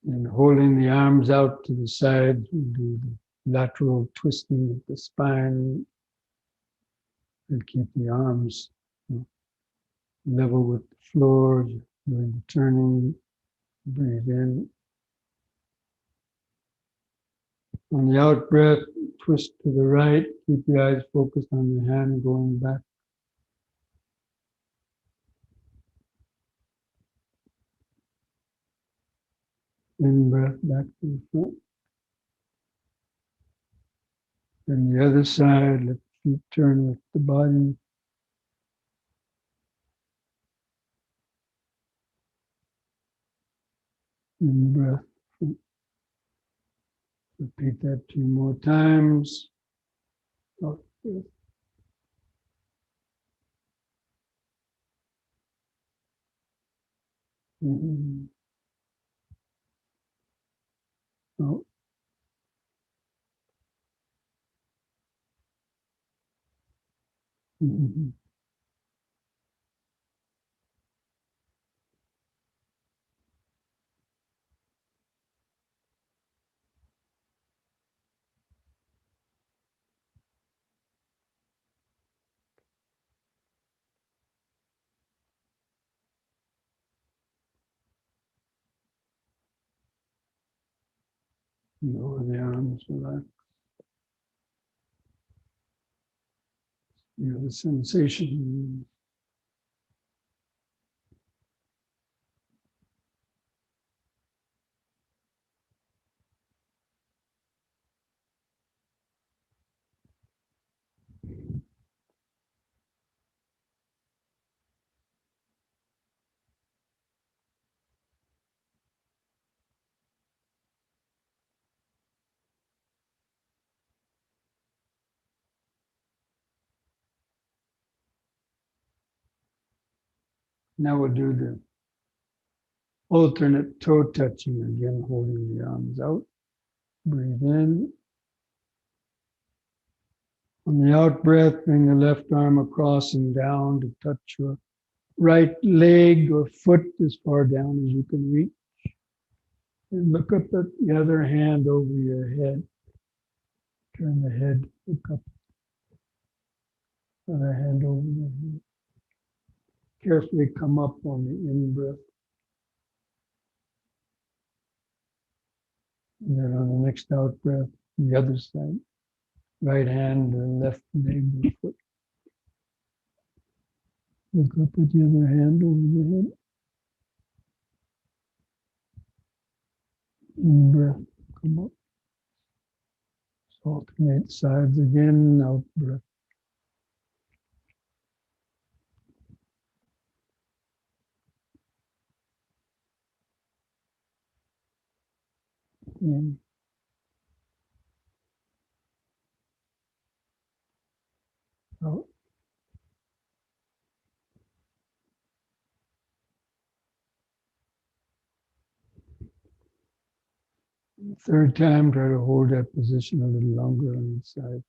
A: And holding the arms out to the side, we do the lateral twisting of the spine and keep the arms level with the floor. Doing the turning, breathe in. On the out breath, twist to the right, keep the eyes focused on the hand going back In-breath back to the front. Then the other side, let the feet turn with the body. In-breath. Repeat that 2 more times. Out breath. Mm-hmm. Out. Mm-hmm. Lower the arms, relax. Feel the sensation. Now we'll do the alternate toe touching again, holding the arms out. Breathe in. On the out breath, bring the left arm across and down to touch your right leg or foot as far down as you can reach. And look up at the other hand over your head. Turn the head, look up. Other hand over the head. Carefully come up on the in-breath. And then on the next out breath, the other side. Right hand and left leg or foot. Look up at the other hand over the head. In-breath, come up. So alternate sides again, out breath. In. Out. Third time, try to hold that position a little longer on each side.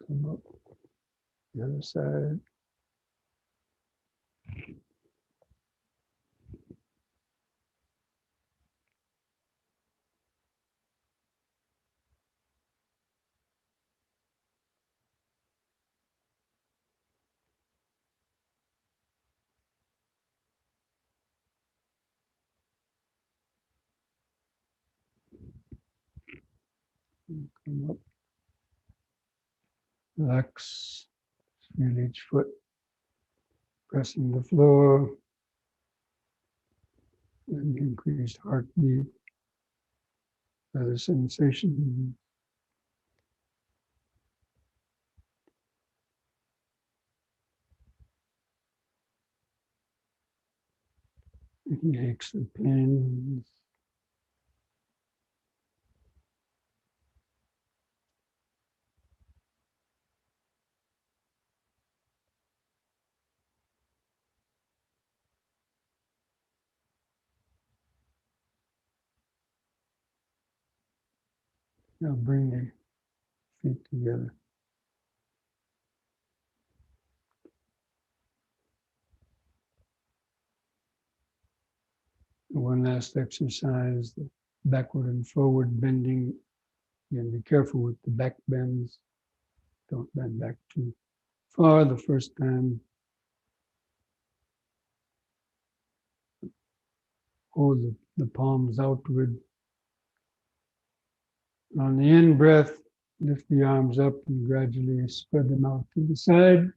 A: Come up. The other side. Come up. Relax. Feel each foot pressing the floor. And increased heartbeat. Other sensation. Aches or pains. Now bring the feet together. One last exercise, the backward and forward bending. Again, be careful with the back bends. Don't bend back too far the first time. Hold the palms outward. On the in breath, lift the arms up and gradually spread them out to the side.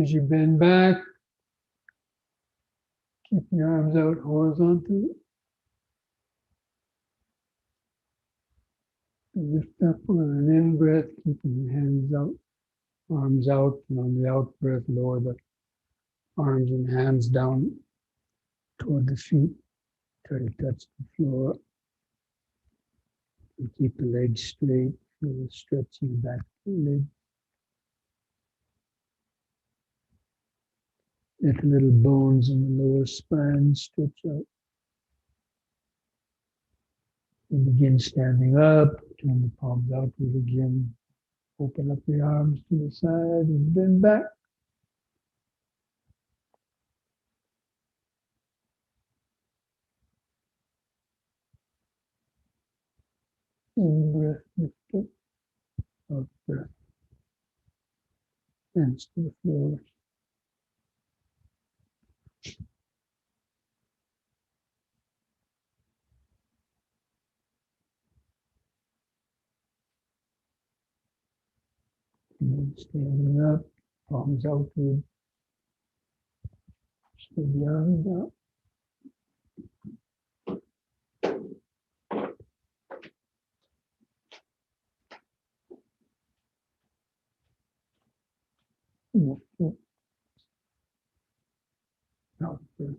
A: As you bend back, keep your arms out horizontally. Lift up on an in breath, keeping your hands out, arms out, and on the out breath, lower the arms and hands down toward the feet. Try to touch the floor. And keep the legs straight. Feel the stretch in the back of the leg. Let the little bones in the lower spine stretch out. And begin standing up. Turn the palms outward again. Open up the arms to the side and bend back. In breath, lift up. Out breath. Hands to the floor. And standing up, palms outward. Spread the arms out. Lift up. Out breath.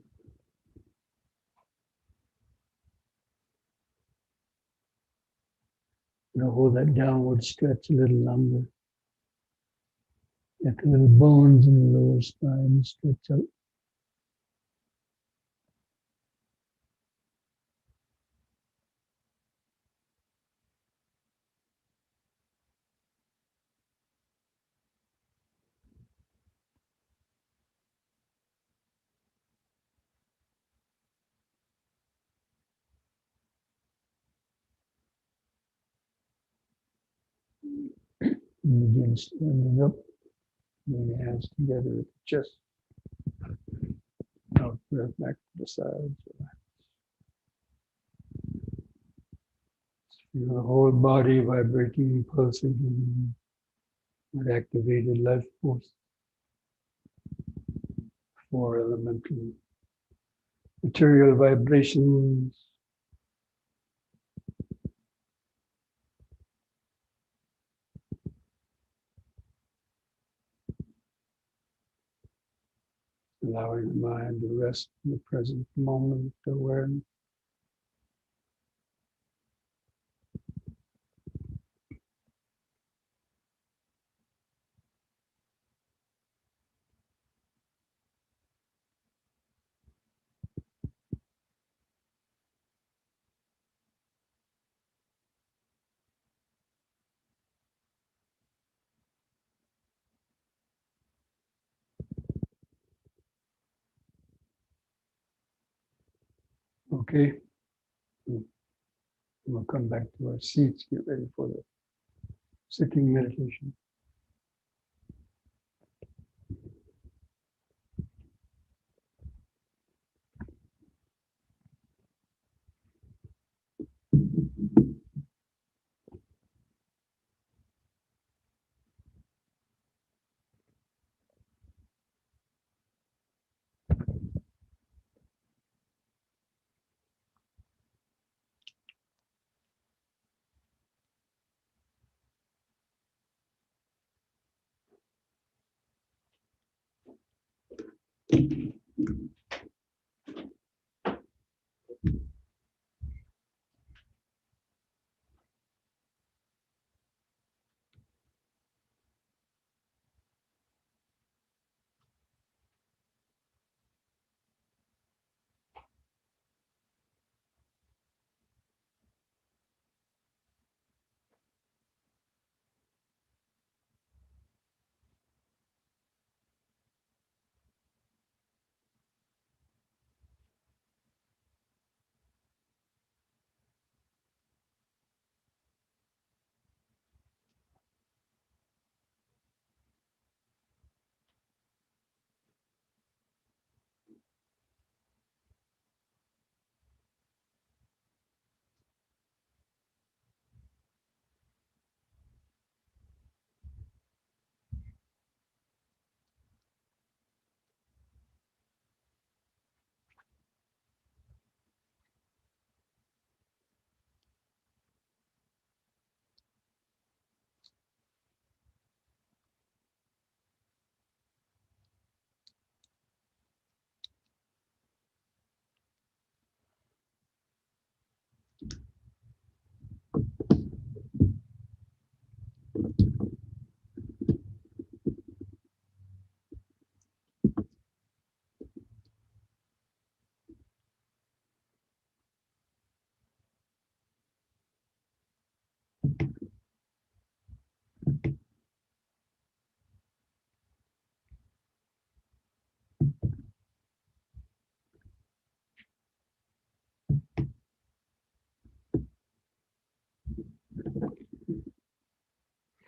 A: Now hold that downward stretch a little longer. Let the little bones in the lower spine stretch out. And begin standing up. Bring the hands together at the chest. Out breath back to the sides. Feel the whole body vibrating, pulsating with activated life force. 4 elemental material vibrations. Allowing the mind to rest in the present moment awareness. Okay. We'll come back to our seats, get ready for the sitting meditation.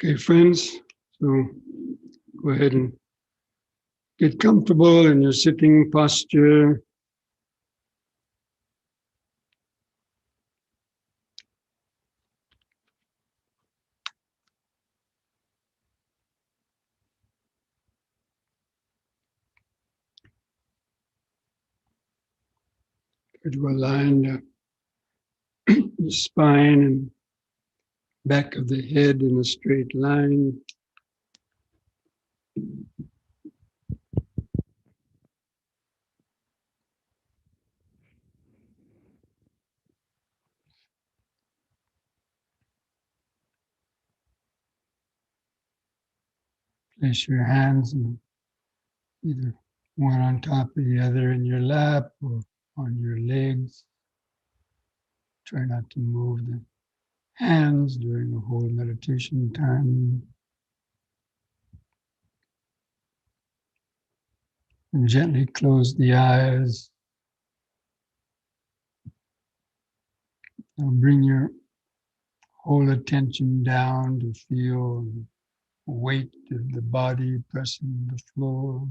A: Okay, friends, so go ahead and get comfortable in your sitting posture. Try to align the spine and back of the head in a straight line. Place your hands in either one on top of the other in your lap or on your legs. Try not to move the hands during the whole meditation time. And gently close the eyes. Now bring your whole attention down to feel the weight of the body pressing the floor.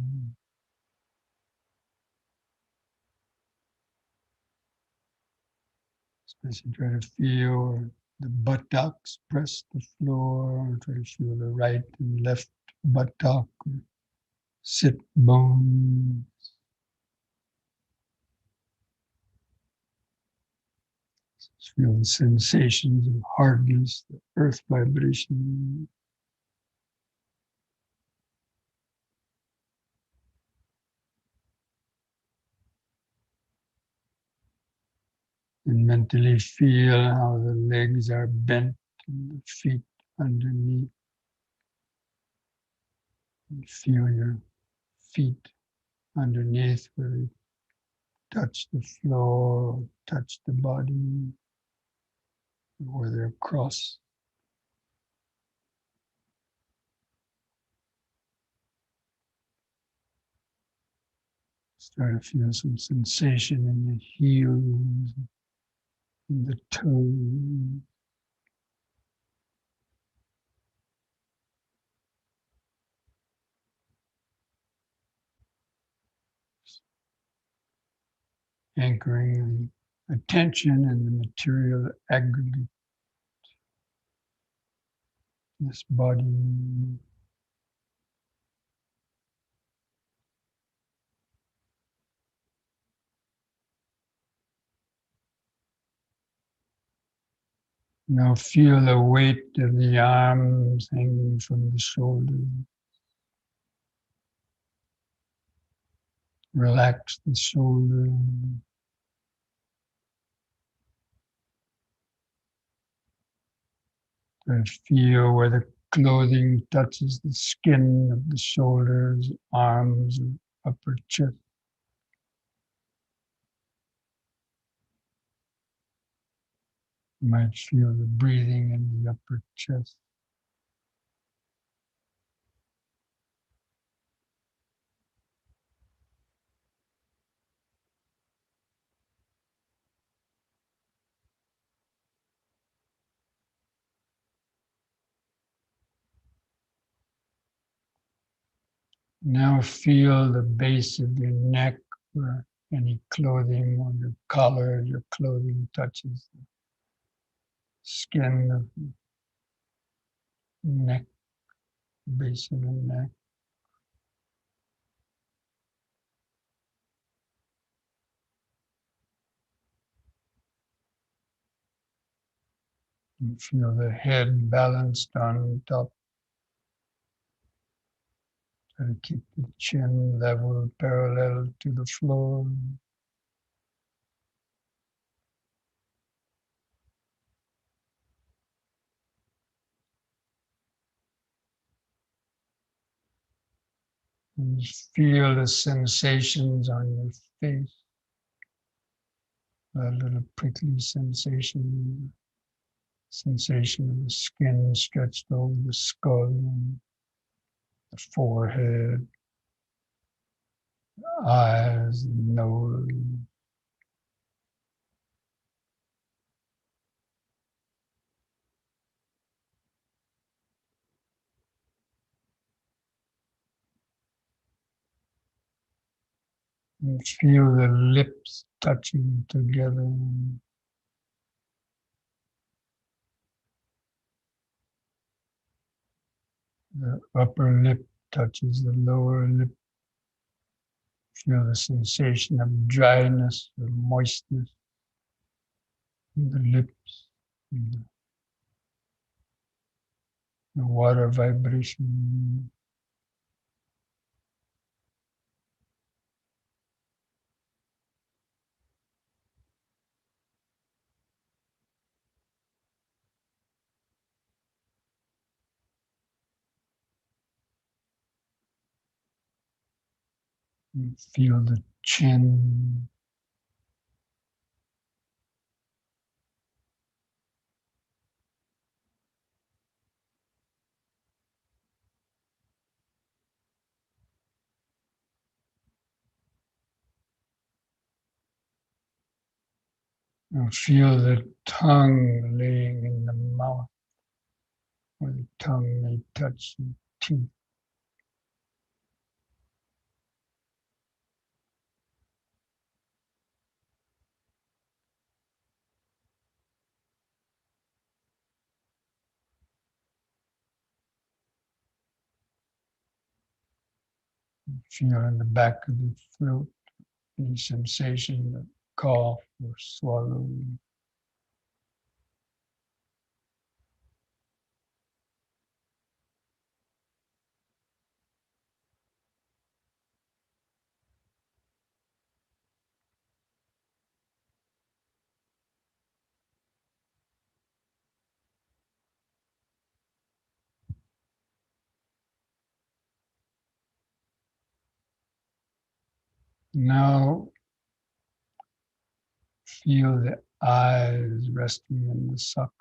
A: Especially try to feel the buttocks press the floor. Try to feel the right and left buttock, sit bone. Feel the sensations of hardness, the earth vibration. And mentally feel how the legs are bent and the feet underneath. And feel your feet underneath where they touch the floor, touch the body, where they're crossed. Start to feel some sensation in the heels, in the toes. Anchoring the attention and the material aggregate, this body. Now feel the weight of the arms hanging from the shoulders. Relax the shoulders. And feel where the clothing touches the skin of the shoulders, arms, and upper chest. You might feel the breathing in the upper chest. Now feel the base of your neck where any clothing on your collar, your clothing touches the skin of the neck, base of the neck. You feel the head balanced on top. Try to keep the chin level, parallel to the floor. And feel the sensations on your face. A little prickly sensation.
B: Sensation of the skin stretched over the skull, the forehead, eyes, nose. And feel the lips touching together. The upper lip touches the lower lip. Feel the sensation of dryness or moistness in the lips, in the water vibration. And feel the chin. And feel the tongue laying in the mouth, where the tongue may touch the teeth. Feel in the back of the throat any sensation of cough or swallowing. Now feel the eyes resting in the socket.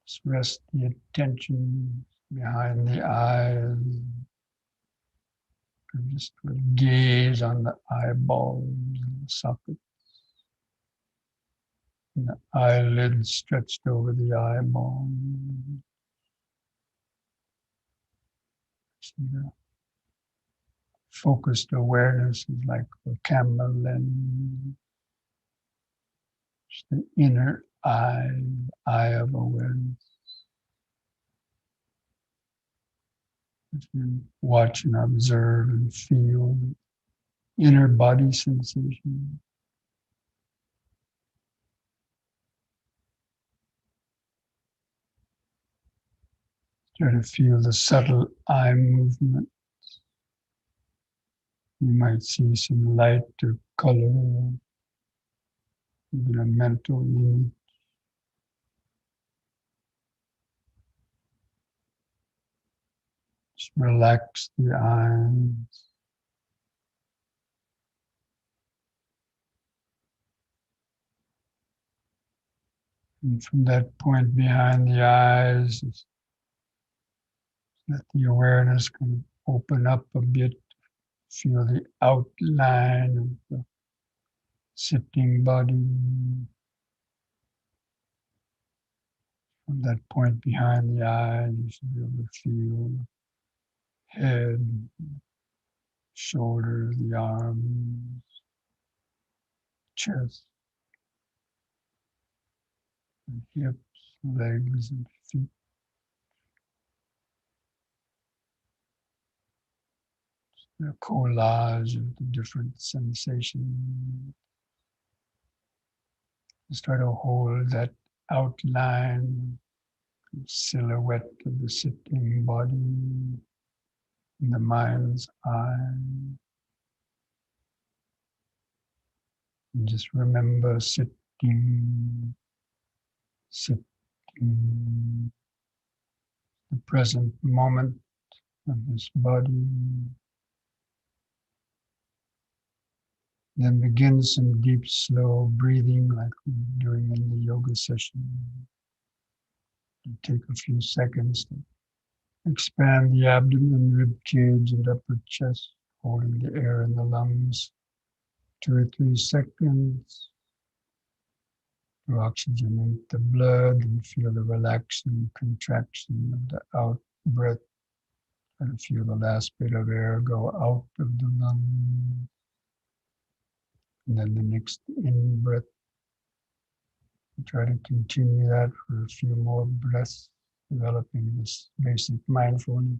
B: Just rest the attention behind the eyes. And just gaze on the eyeballs and the socket. And the eyelids stretched over the eyeball. So the focused awareness is like a camera lens. Just the inner eye of awareness. As you watch and observe and feel the inner body sensation. Try to feel the subtle eye movement. You might see some light or color, even a mental image. Just relax the eyes. And from that point behind the eyes, let the awareness kind of open up a bit. Feel the outline of the sitting body. From that point behind the eyes, you should be able to feel head, shoulders, the arms, chest, and hips, legs, and feet. A collage of the different sensations. Just try to hold that outline, silhouette of the sitting body in the mind's eye. And just remember sitting, the present moment of this body. Then begin some deep, slow breathing like we're doing in the yoga session. Take a few seconds to expand the abdomen, rib cage, and upper chest, holding the air in the lungs. 2 or 3 seconds to oxygenate the blood and feel the relaxing contraction of the out breath. And feel the last bit of air go out of the lung. And then the next in breath. Try to continue that for a few more breaths, developing this basic mindfulness.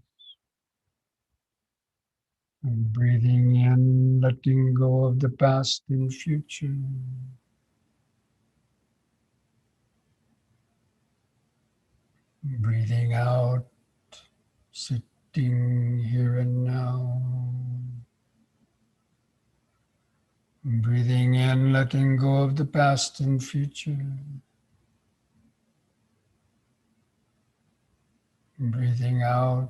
B: And breathing in, letting go of the past and future. Breathing out, sitting here and now. Breathing in, letting go of the past and future. Breathing out,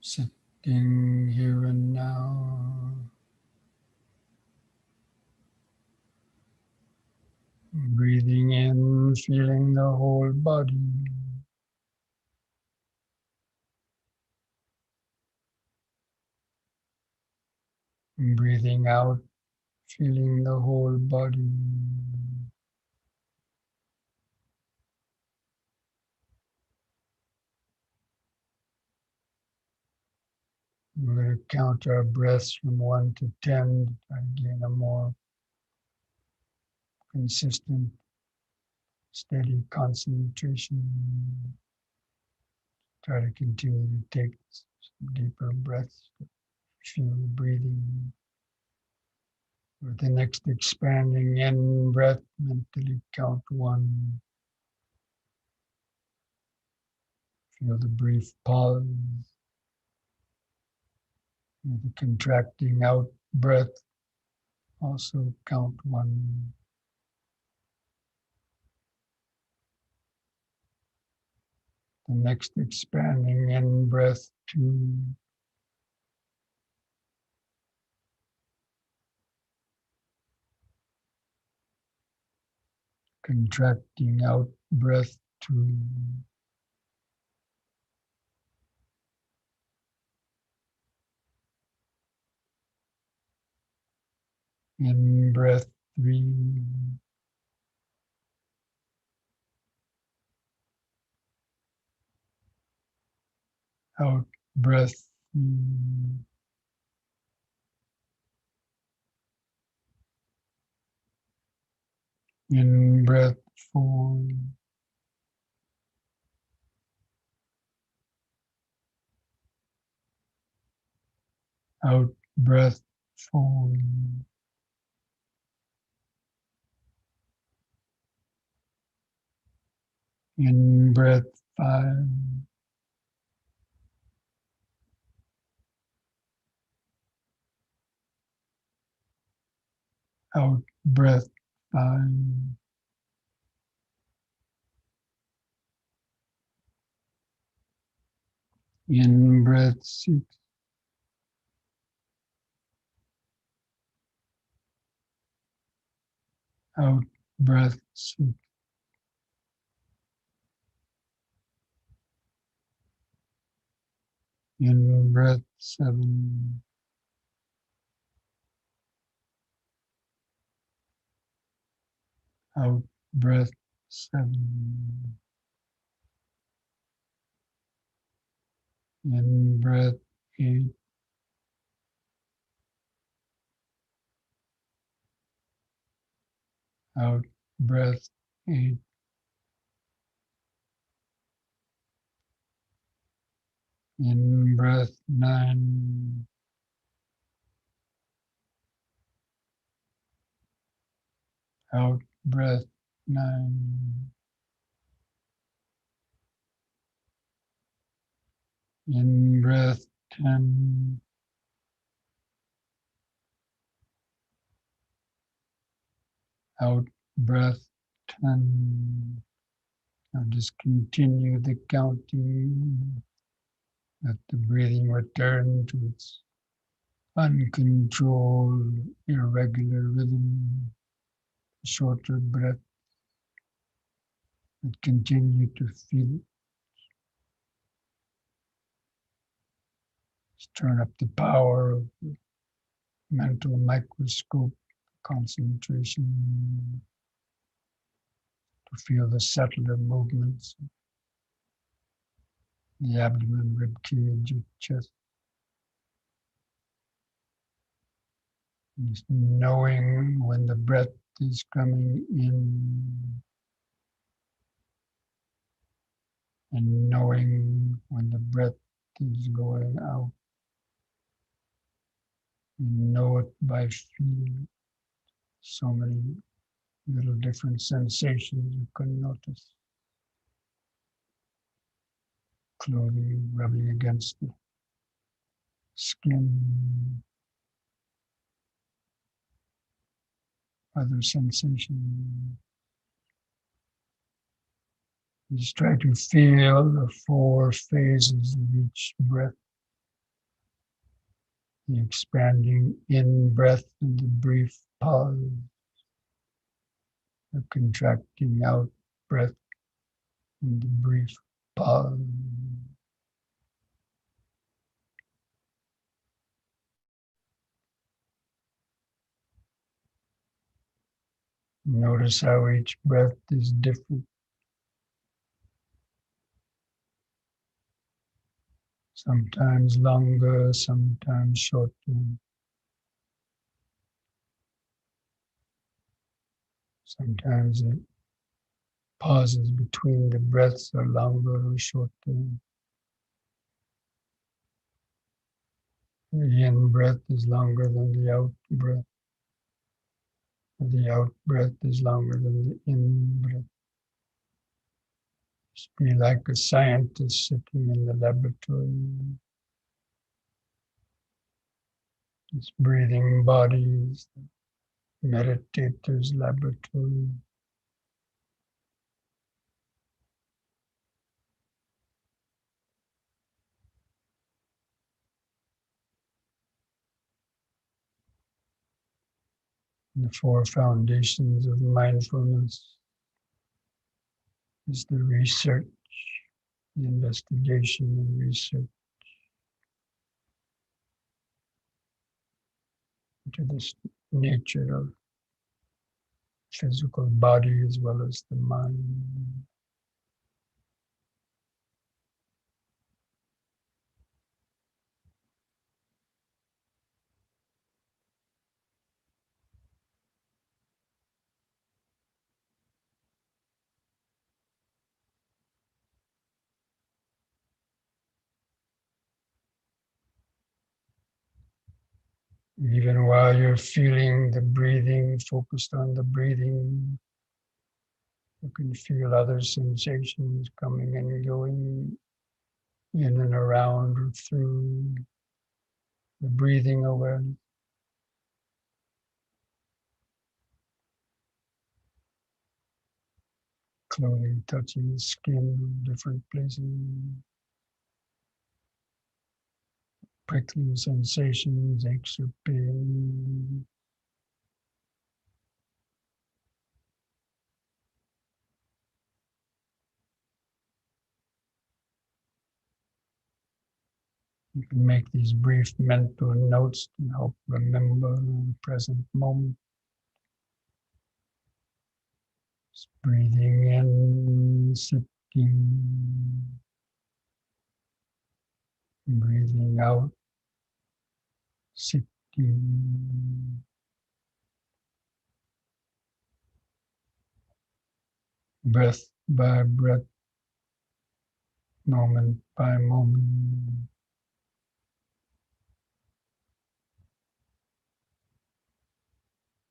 B: sitting here and now. Breathing in, feeling the whole body. Breathing out, feeling the whole body. We're going to count our breaths from 1 to 10 to try to gain a more consistent, steady concentration. Try to continue to take some deeper breaths. Feel the breathing. With the next expanding in breath, mentally count 1. Feel the brief pause. With the contracting out breath, also count 1. The next expanding in breath, 2. Contracting out breath, 2. In breath, 3. Out breath, 3. In breath, 4. Out breath, 4. In breath, 5. Out breath, 5. In breath, 6. Out breath, 6. In breath, 7. Out breath, 7. In breath, 8. Out breath, 8. In breath, 9. Out breath, 9. In breath, 10. Out breath, 10. Now just continue the counting. Let the breathing return to its uncontrolled, irregular rhythm. Shorter breath. and continue to feel it. Just turn up the power of the mental microscope concentration to feel the subtler movements of the abdomen, rib cage, chest. Just knowing when the breath is coming in and knowing when the breath is going out. You know it by feeling. So many little different sensations you can notice. Clothing rubbing against the skin, other sensations. Just try to feel the 4 phases of each breath. The expanding in-breath and the brief pause. The contracting out-breath and the brief pause. Notice how each breath is different. Sometimes longer, sometimes shorter. Sometimes the pauses between the breaths are longer or shorter. The in-breath is longer than the out-breath. The out-breath is longer than the in-breath. Just be like a scientist sitting in the laboratory. This breathing body is the meditator's laboratory. The 4 foundations of mindfulness is the research, the investigation and research into this nature of physical body as well as the mind. Even while you're feeling the breathing, focused on the breathing, you can feel other sensations coming and going in and around or through the breathing awareness. Clothing touching the skin in different places. Prickling sensations, aches or pain. You can make these brief mental notes to help remember the present moment. Just breathing in, sitting. Breathing out, sitting. Breath by breath, moment by moment.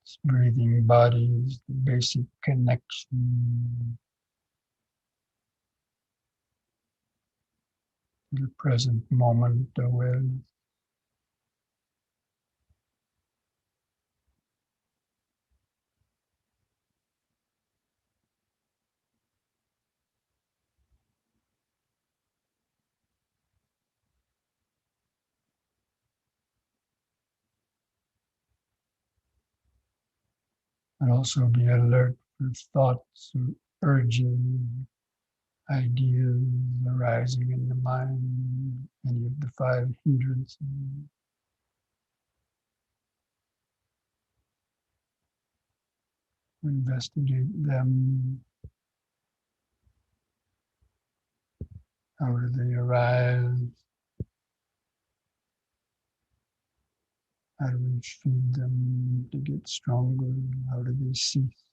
B: This breathing body is the basic connection to the present moment awareness. And also be alert for thoughts or urges, ideas arising in the mind, any of the five hindrances. Investigate them. How do they arise? How do we feed them to get stronger? How do they cease?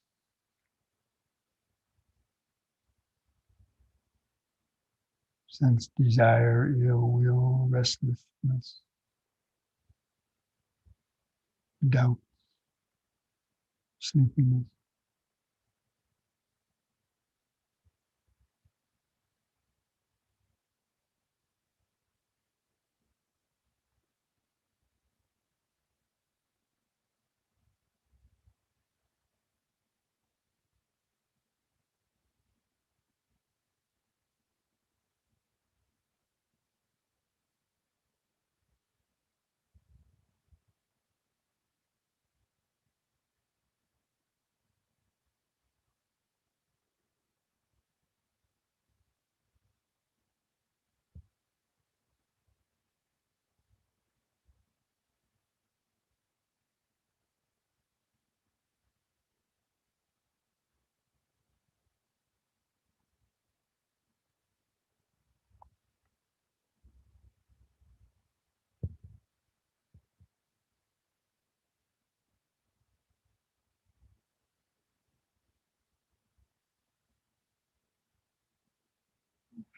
B: Sense desire, ill will, restlessness, doubt, sleepiness.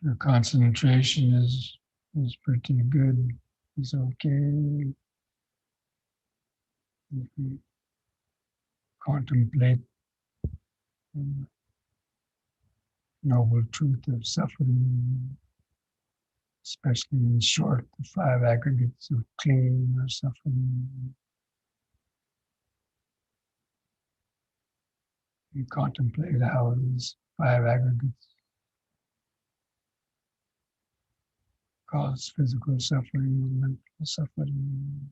B: Your concentration is pretty good. It's okay. If you contemplate the noble truth of suffering, especially in short, the five aggregates of clinging or suffering. You contemplate how these five aggregates cause physical suffering and mental suffering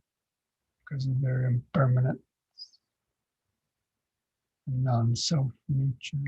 B: because of their impermanent and non-self nature.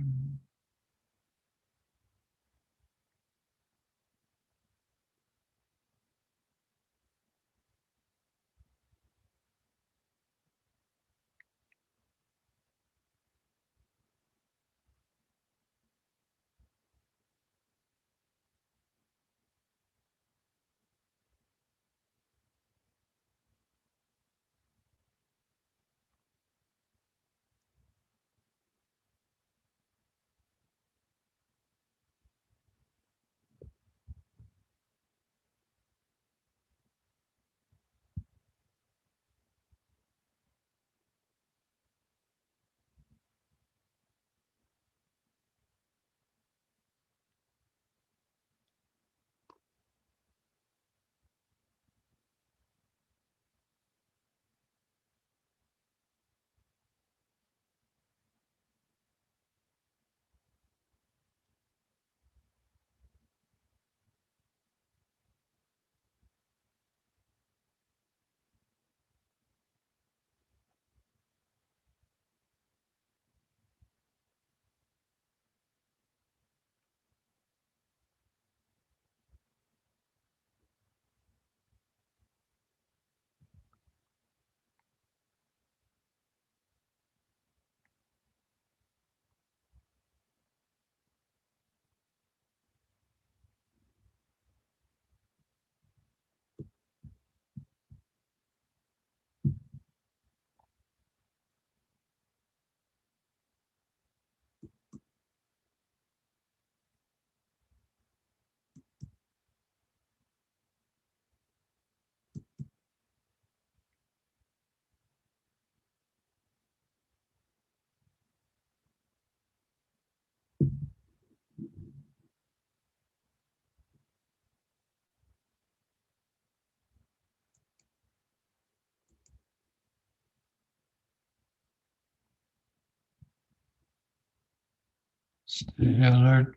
B: Stay alert,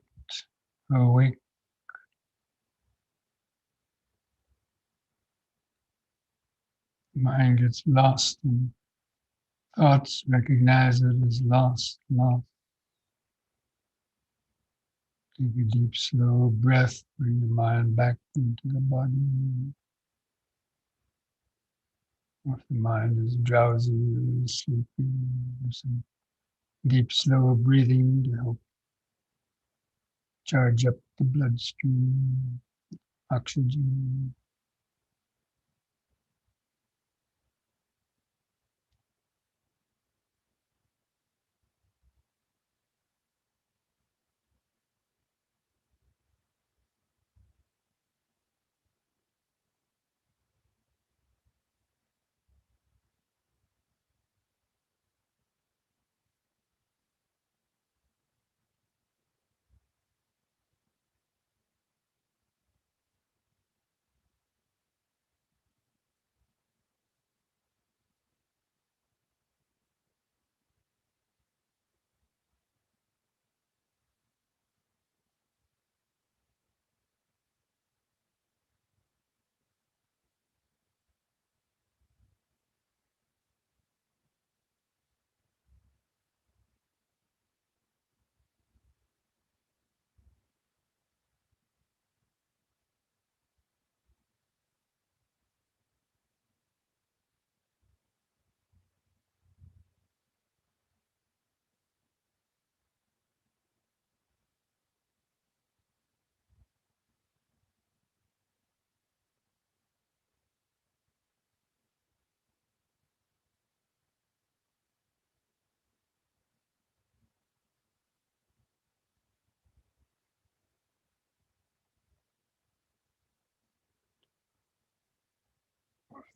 B: awake. Mind gets lost in thoughts, recognize it as lost, lost. Take a deep, slow breath. Bring the mind back into the body. If the mind is drowsy or sleepy, do some deep, slow breathing to help charge up the bloodstream, oxygen.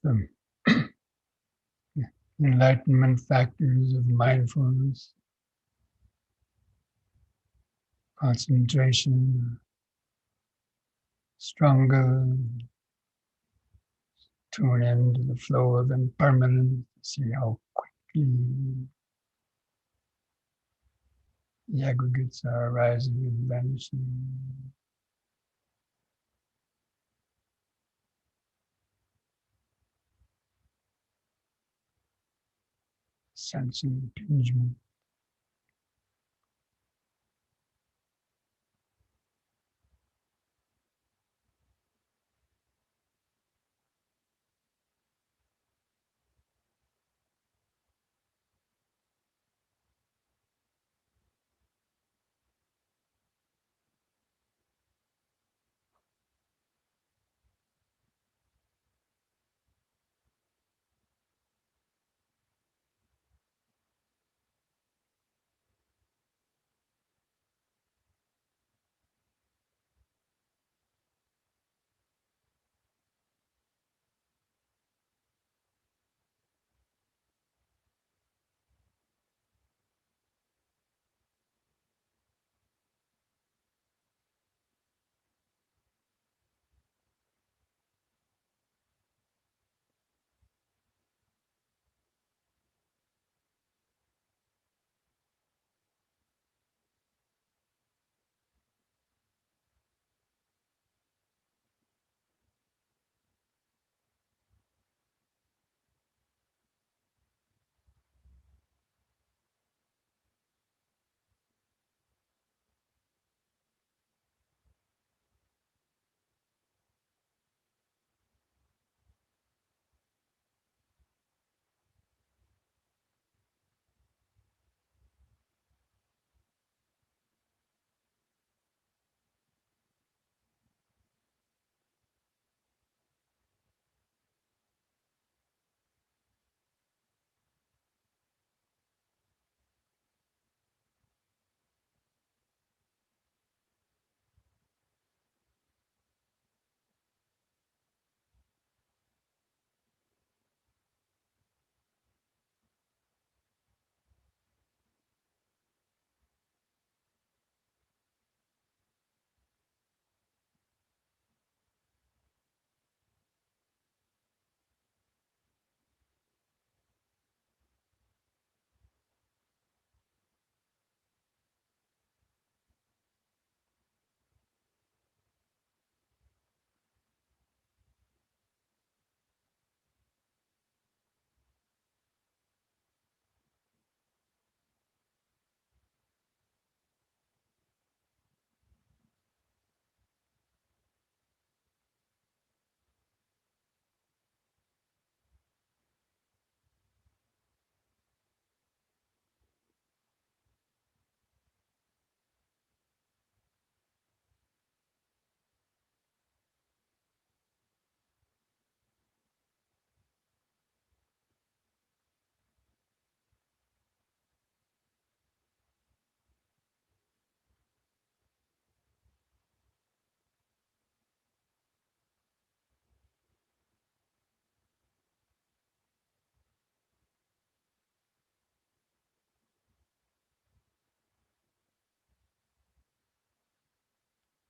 B: The enlightenment factors of mindfulness, concentration, stronger, tune into the flow of impermanence, see how quickly the aggregates are arising and vanishing, sensing impingement.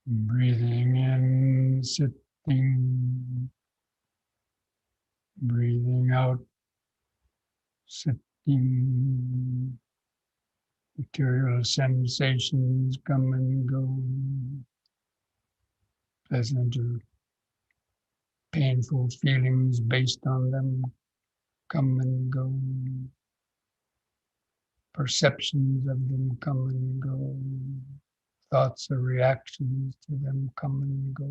B: Breathing in, sitting. Breathing out, sitting. Material sensations come and go. Pleasant or painful feelings based on them come and go. Perceptions of them come and go. Thoughts or reactions to them come and go.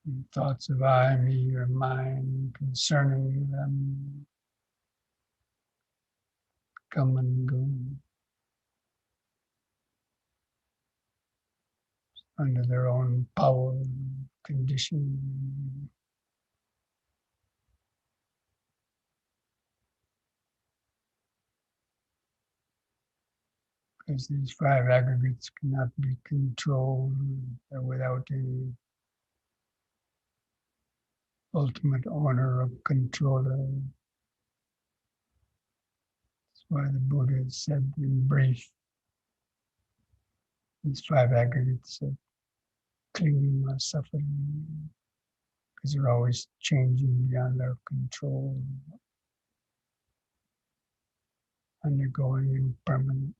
B: And thoughts of I, me, or mine concerning them come and go. Under their own power and condition. Because these five aggregates cannot be controlled without any ultimate owner or controller. That's why the Buddha said in brief, these five aggregates of clinging or suffering, because they're always changing beyond our control, undergoing impermanent.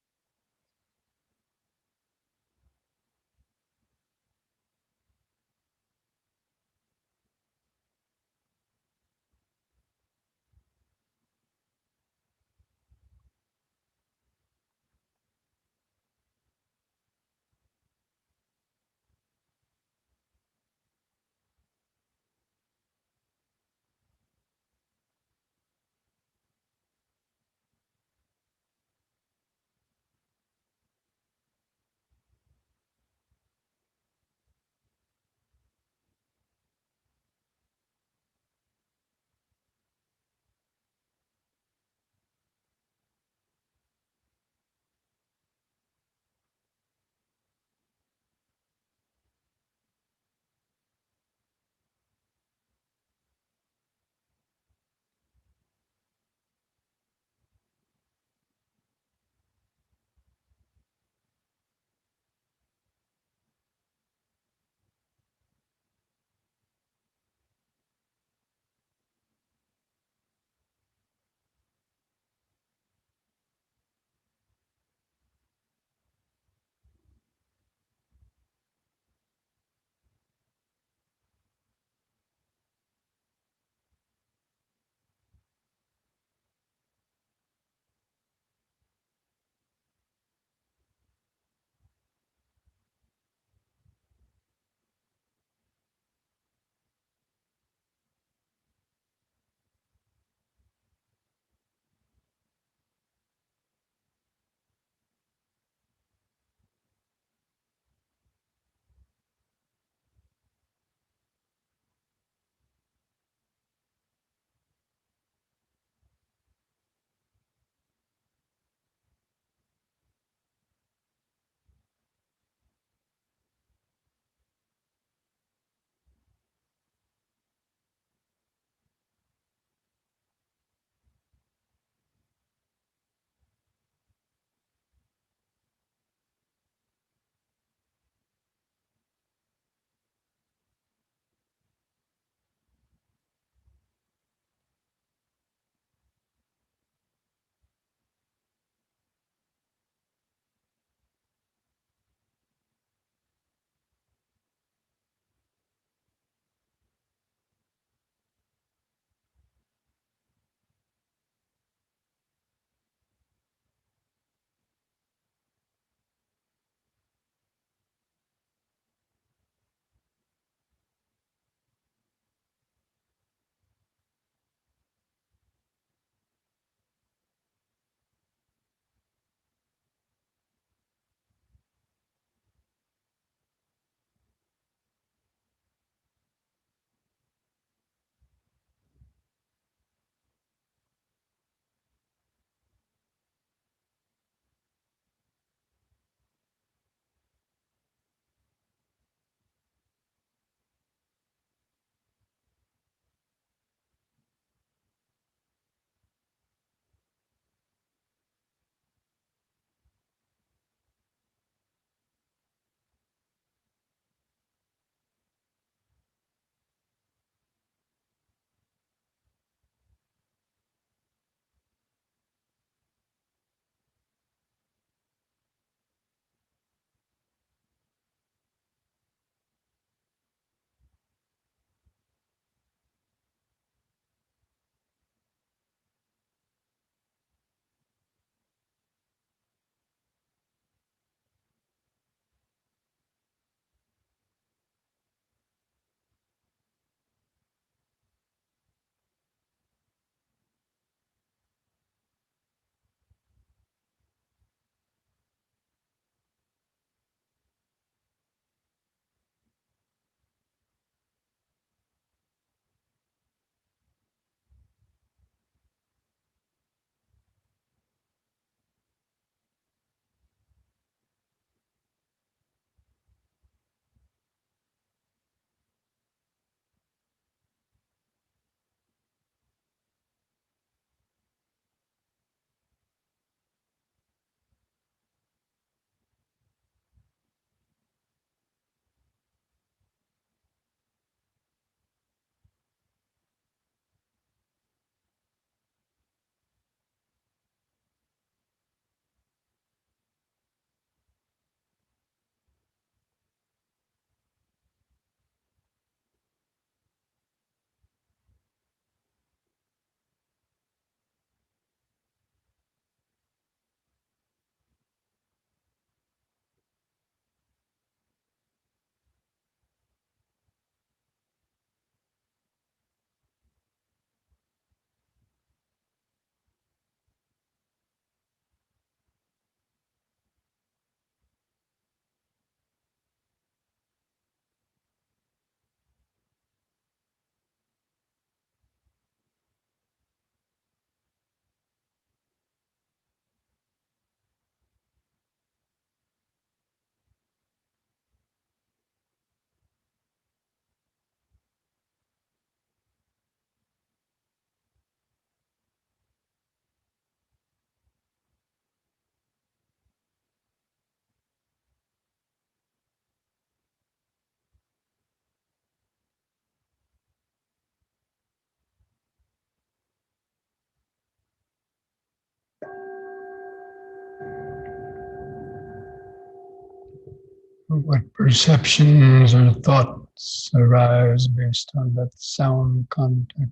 B: What perceptions or thoughts arise based on that sound contact?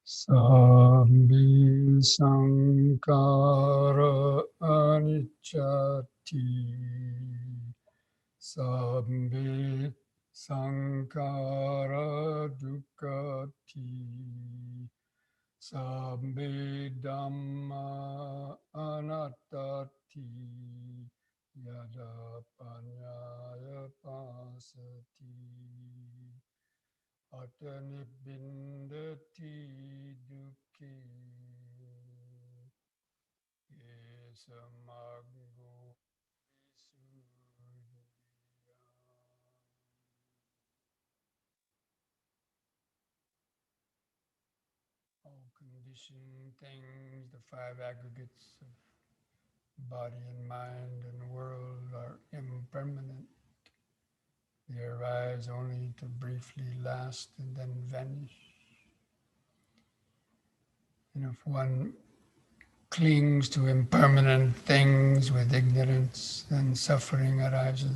B: Sabhi sankara anicchati. Sabhi sankara dukkati. Sabbe Dhamma anattati yada panyaya pasati atanibindati dukkhe esamaggo visuddhya. All conditioned things, the five aggregates of body and mind and world are impermanent. They arise only to briefly last and then vanish. And if one clings to impermanent things with ignorance, then suffering arises.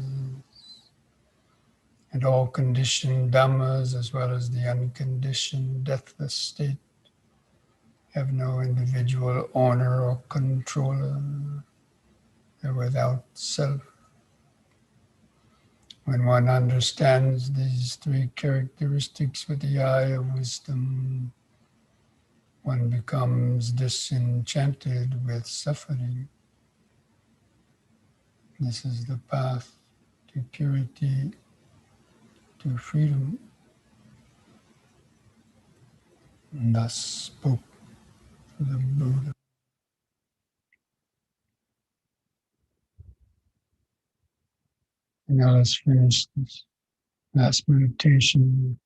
B: And all conditioned dhammas, as well as the unconditioned deathless state, have no individual owner or controller. They're without self. When one understands these three characteristics with the eye of wisdom, one becomes disenchanted with suffering. This is the path to purity, to freedom. And thus spoke the Buddha. And now let's finish this last meditation.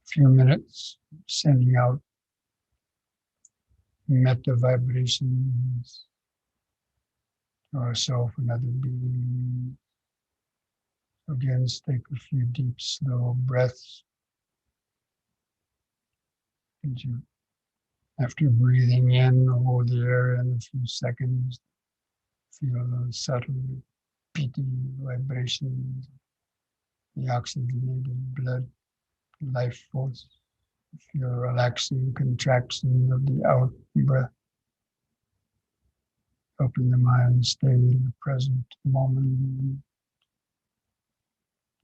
B: A few minutes, sending out metta vibrations to ourselves and other beings. Again, let's take a few deep, slow breaths. And you, after breathing in, hold the air in a few seconds. Feel those subtle piti vibrations, the oxygenated blood, life force. Feel relaxing contraction of the out breath, helping the mind stay in the present moment.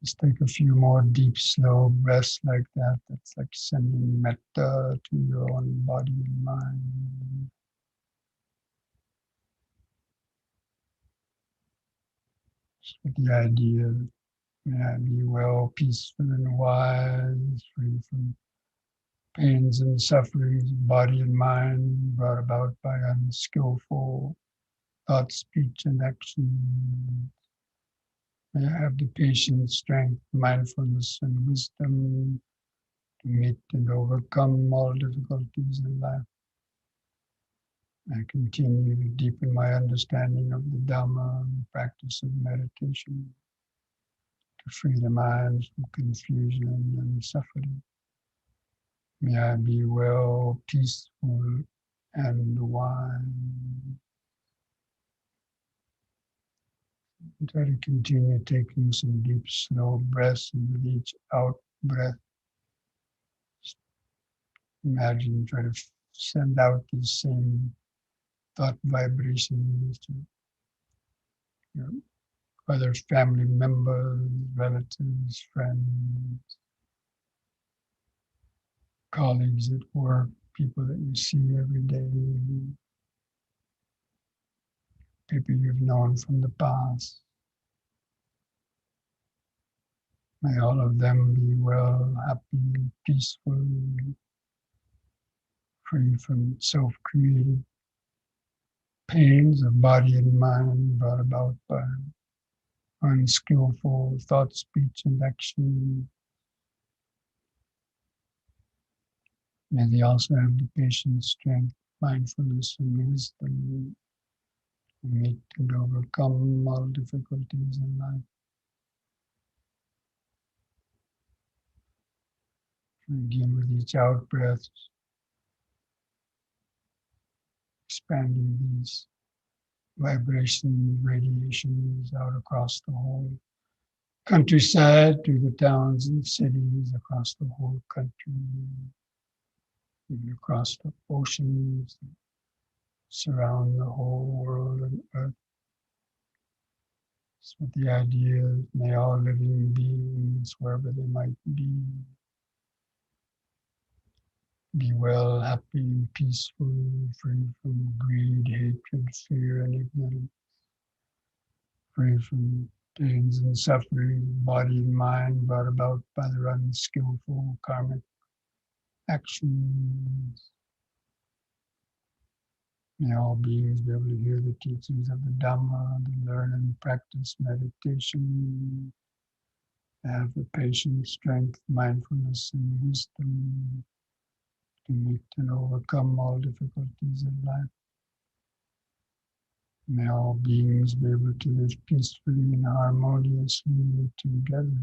B: Just take a few more deep, slow breaths like that. That's like sending metta to your own body and mind. Just with the idea, may I be well, peaceful, and wise, free from pains and sufferings of body and mind brought about by unskillful thought, speech, and action. May I have the patience, strength, mindfulness, and wisdom to meet and overcome all difficulties in life. I continue to deepen my understanding of the Dhamma and the practice of meditation to free the mind from confusion and suffering. May I be well, peaceful, and wise. Try to continue taking some deep, slow breaths, and with each out breath, imagine, try to send out these same thought vibrations to your other family members, relatives, friends, colleagues at work, people that you see every day, people you've known from the past. May all of them be well, happy, peaceful, free from self-created pains of body and mind brought about by unskillful thought, speech, and action. May they also have the patience, strength, mindfulness, and wisdom to meet and overcome all difficulties in life. Again, with each out breath, expanding these vibrations, radiations out across the whole countryside, to the towns and cities, across the whole country, even across the oceans, surround the whole world and earth. So the idea is, may all living beings, wherever they might be well, happy, and peaceful, free from greed, hatred, fear, and ignorance, free from pains and suffering, body and mind brought about by their unskillful karmic actions. May all beings be able to hear the teachings of the Dhamma, to learn and practice meditation, have the patience, strength, mindfulness, and wisdom to meet and overcome all difficulties in life. May all beings be able to live peacefully and harmoniously together,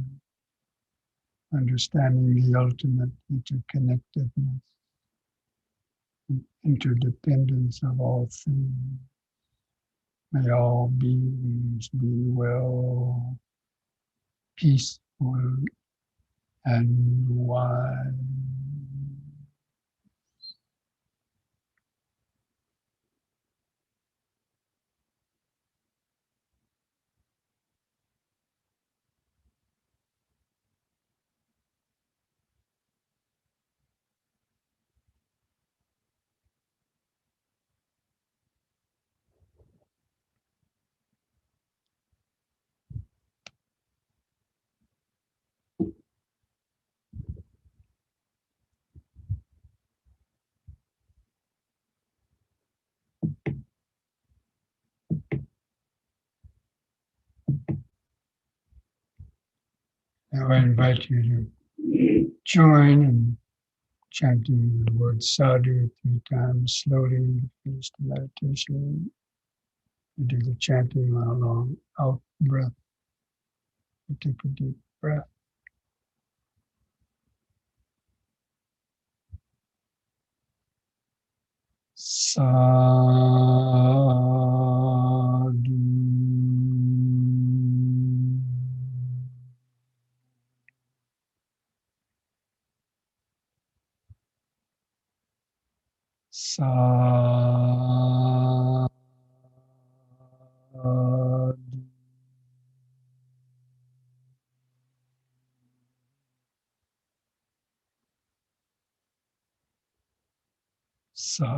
B: understanding the ultimate interconnectedness and interdependence of all things. May all beings be well, peaceful, and wise. Now I invite you to join in chanting the word sadhu 3 times slowly to finish the meditation. You do the chanting on a long out breath. You take a deep breath. Sadhu. Sadhu. Sadhu.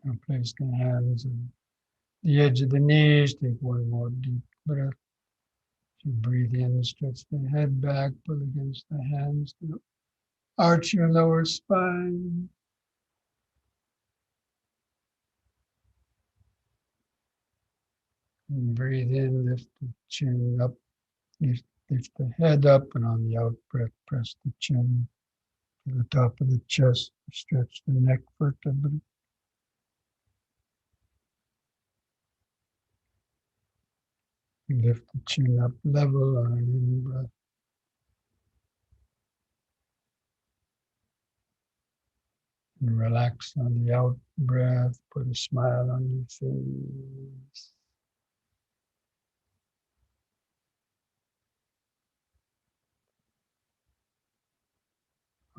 B: And place the hands on the edge of the knees. Take one more deep breath. You breathe in, stretch the head back, pull against the hands to arch your lower spine. And breathe in, lift the chin up, lift the head up, and on the out breath, press the chin to the top of the chest, stretch the neck vertebrae. Lift the chin up level on an in-breath. And relax on the out breath, put a smile on your face.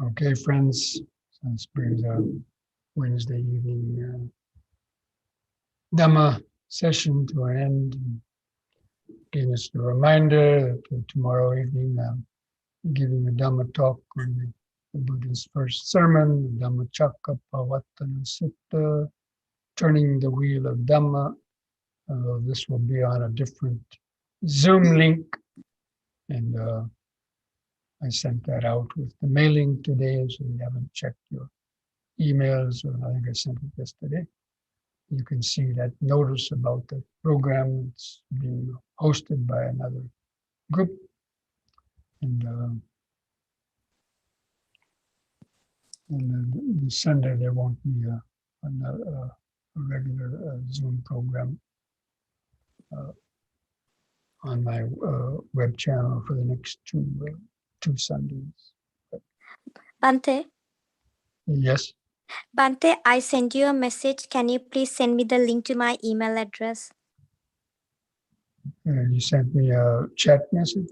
B: Okay, friends, so this brings our Wednesday evening Dhamma session to an end. Again, it's a reminder that tomorrow evening I'm giving a Dhamma talk on the Buddha's first sermon, the Dhammacakkappavattana Sutta, turning the wheel of Dhamma. This will be on a different Zoom link, and I sent that out with the mailing today, so you haven't checked your emails, or I think I sent it yesterday. You can see that notice about the program. It's being hosted by another group. And And then the Sunday there won't be a regular Zoom program on my web channel for the next two Sundays.
C: Bhante,
B: Yes,
C: Bhante, I sent you a message. Can you please send me the link to my email address?
B: you sent me a chat message.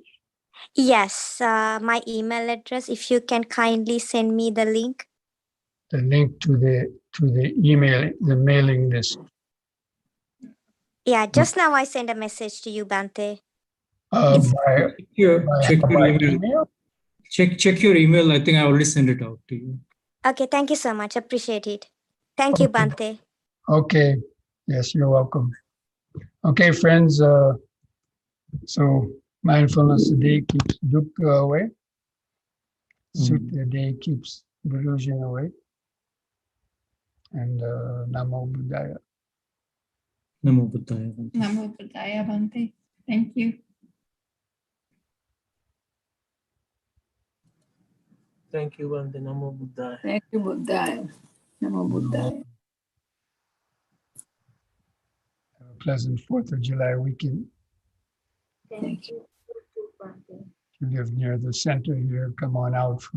C: Yes, my email address. If you can kindly send me the link.
B: The link to the email, the mailing list.
C: Yeah, just now I sent a message to you, Bhante.
B: By
D: Check your email.
B: email.
D: Check your email. I think I already sent it out to you.
C: Okay, thank you so much. Appreciate it. Thank you, Bhante.
B: Okay. Yes, you're welcome. Okay, friends. So mindfulness today keeps dukkha away. Sutta today keeps delusion away. And Namo Buddhaya.
D: Namo Buddhaya. Bhante.
E: Namo Buddhaya, Bhante. Thank you.
F: Thank you, Bhante. Namo Buddhaya.
E: Thank you, Buddhaya. Namo Buddhaya.
B: Have a pleasant 4th of July weekend.
E: Thank you.
B: If you live near the center here, come on out for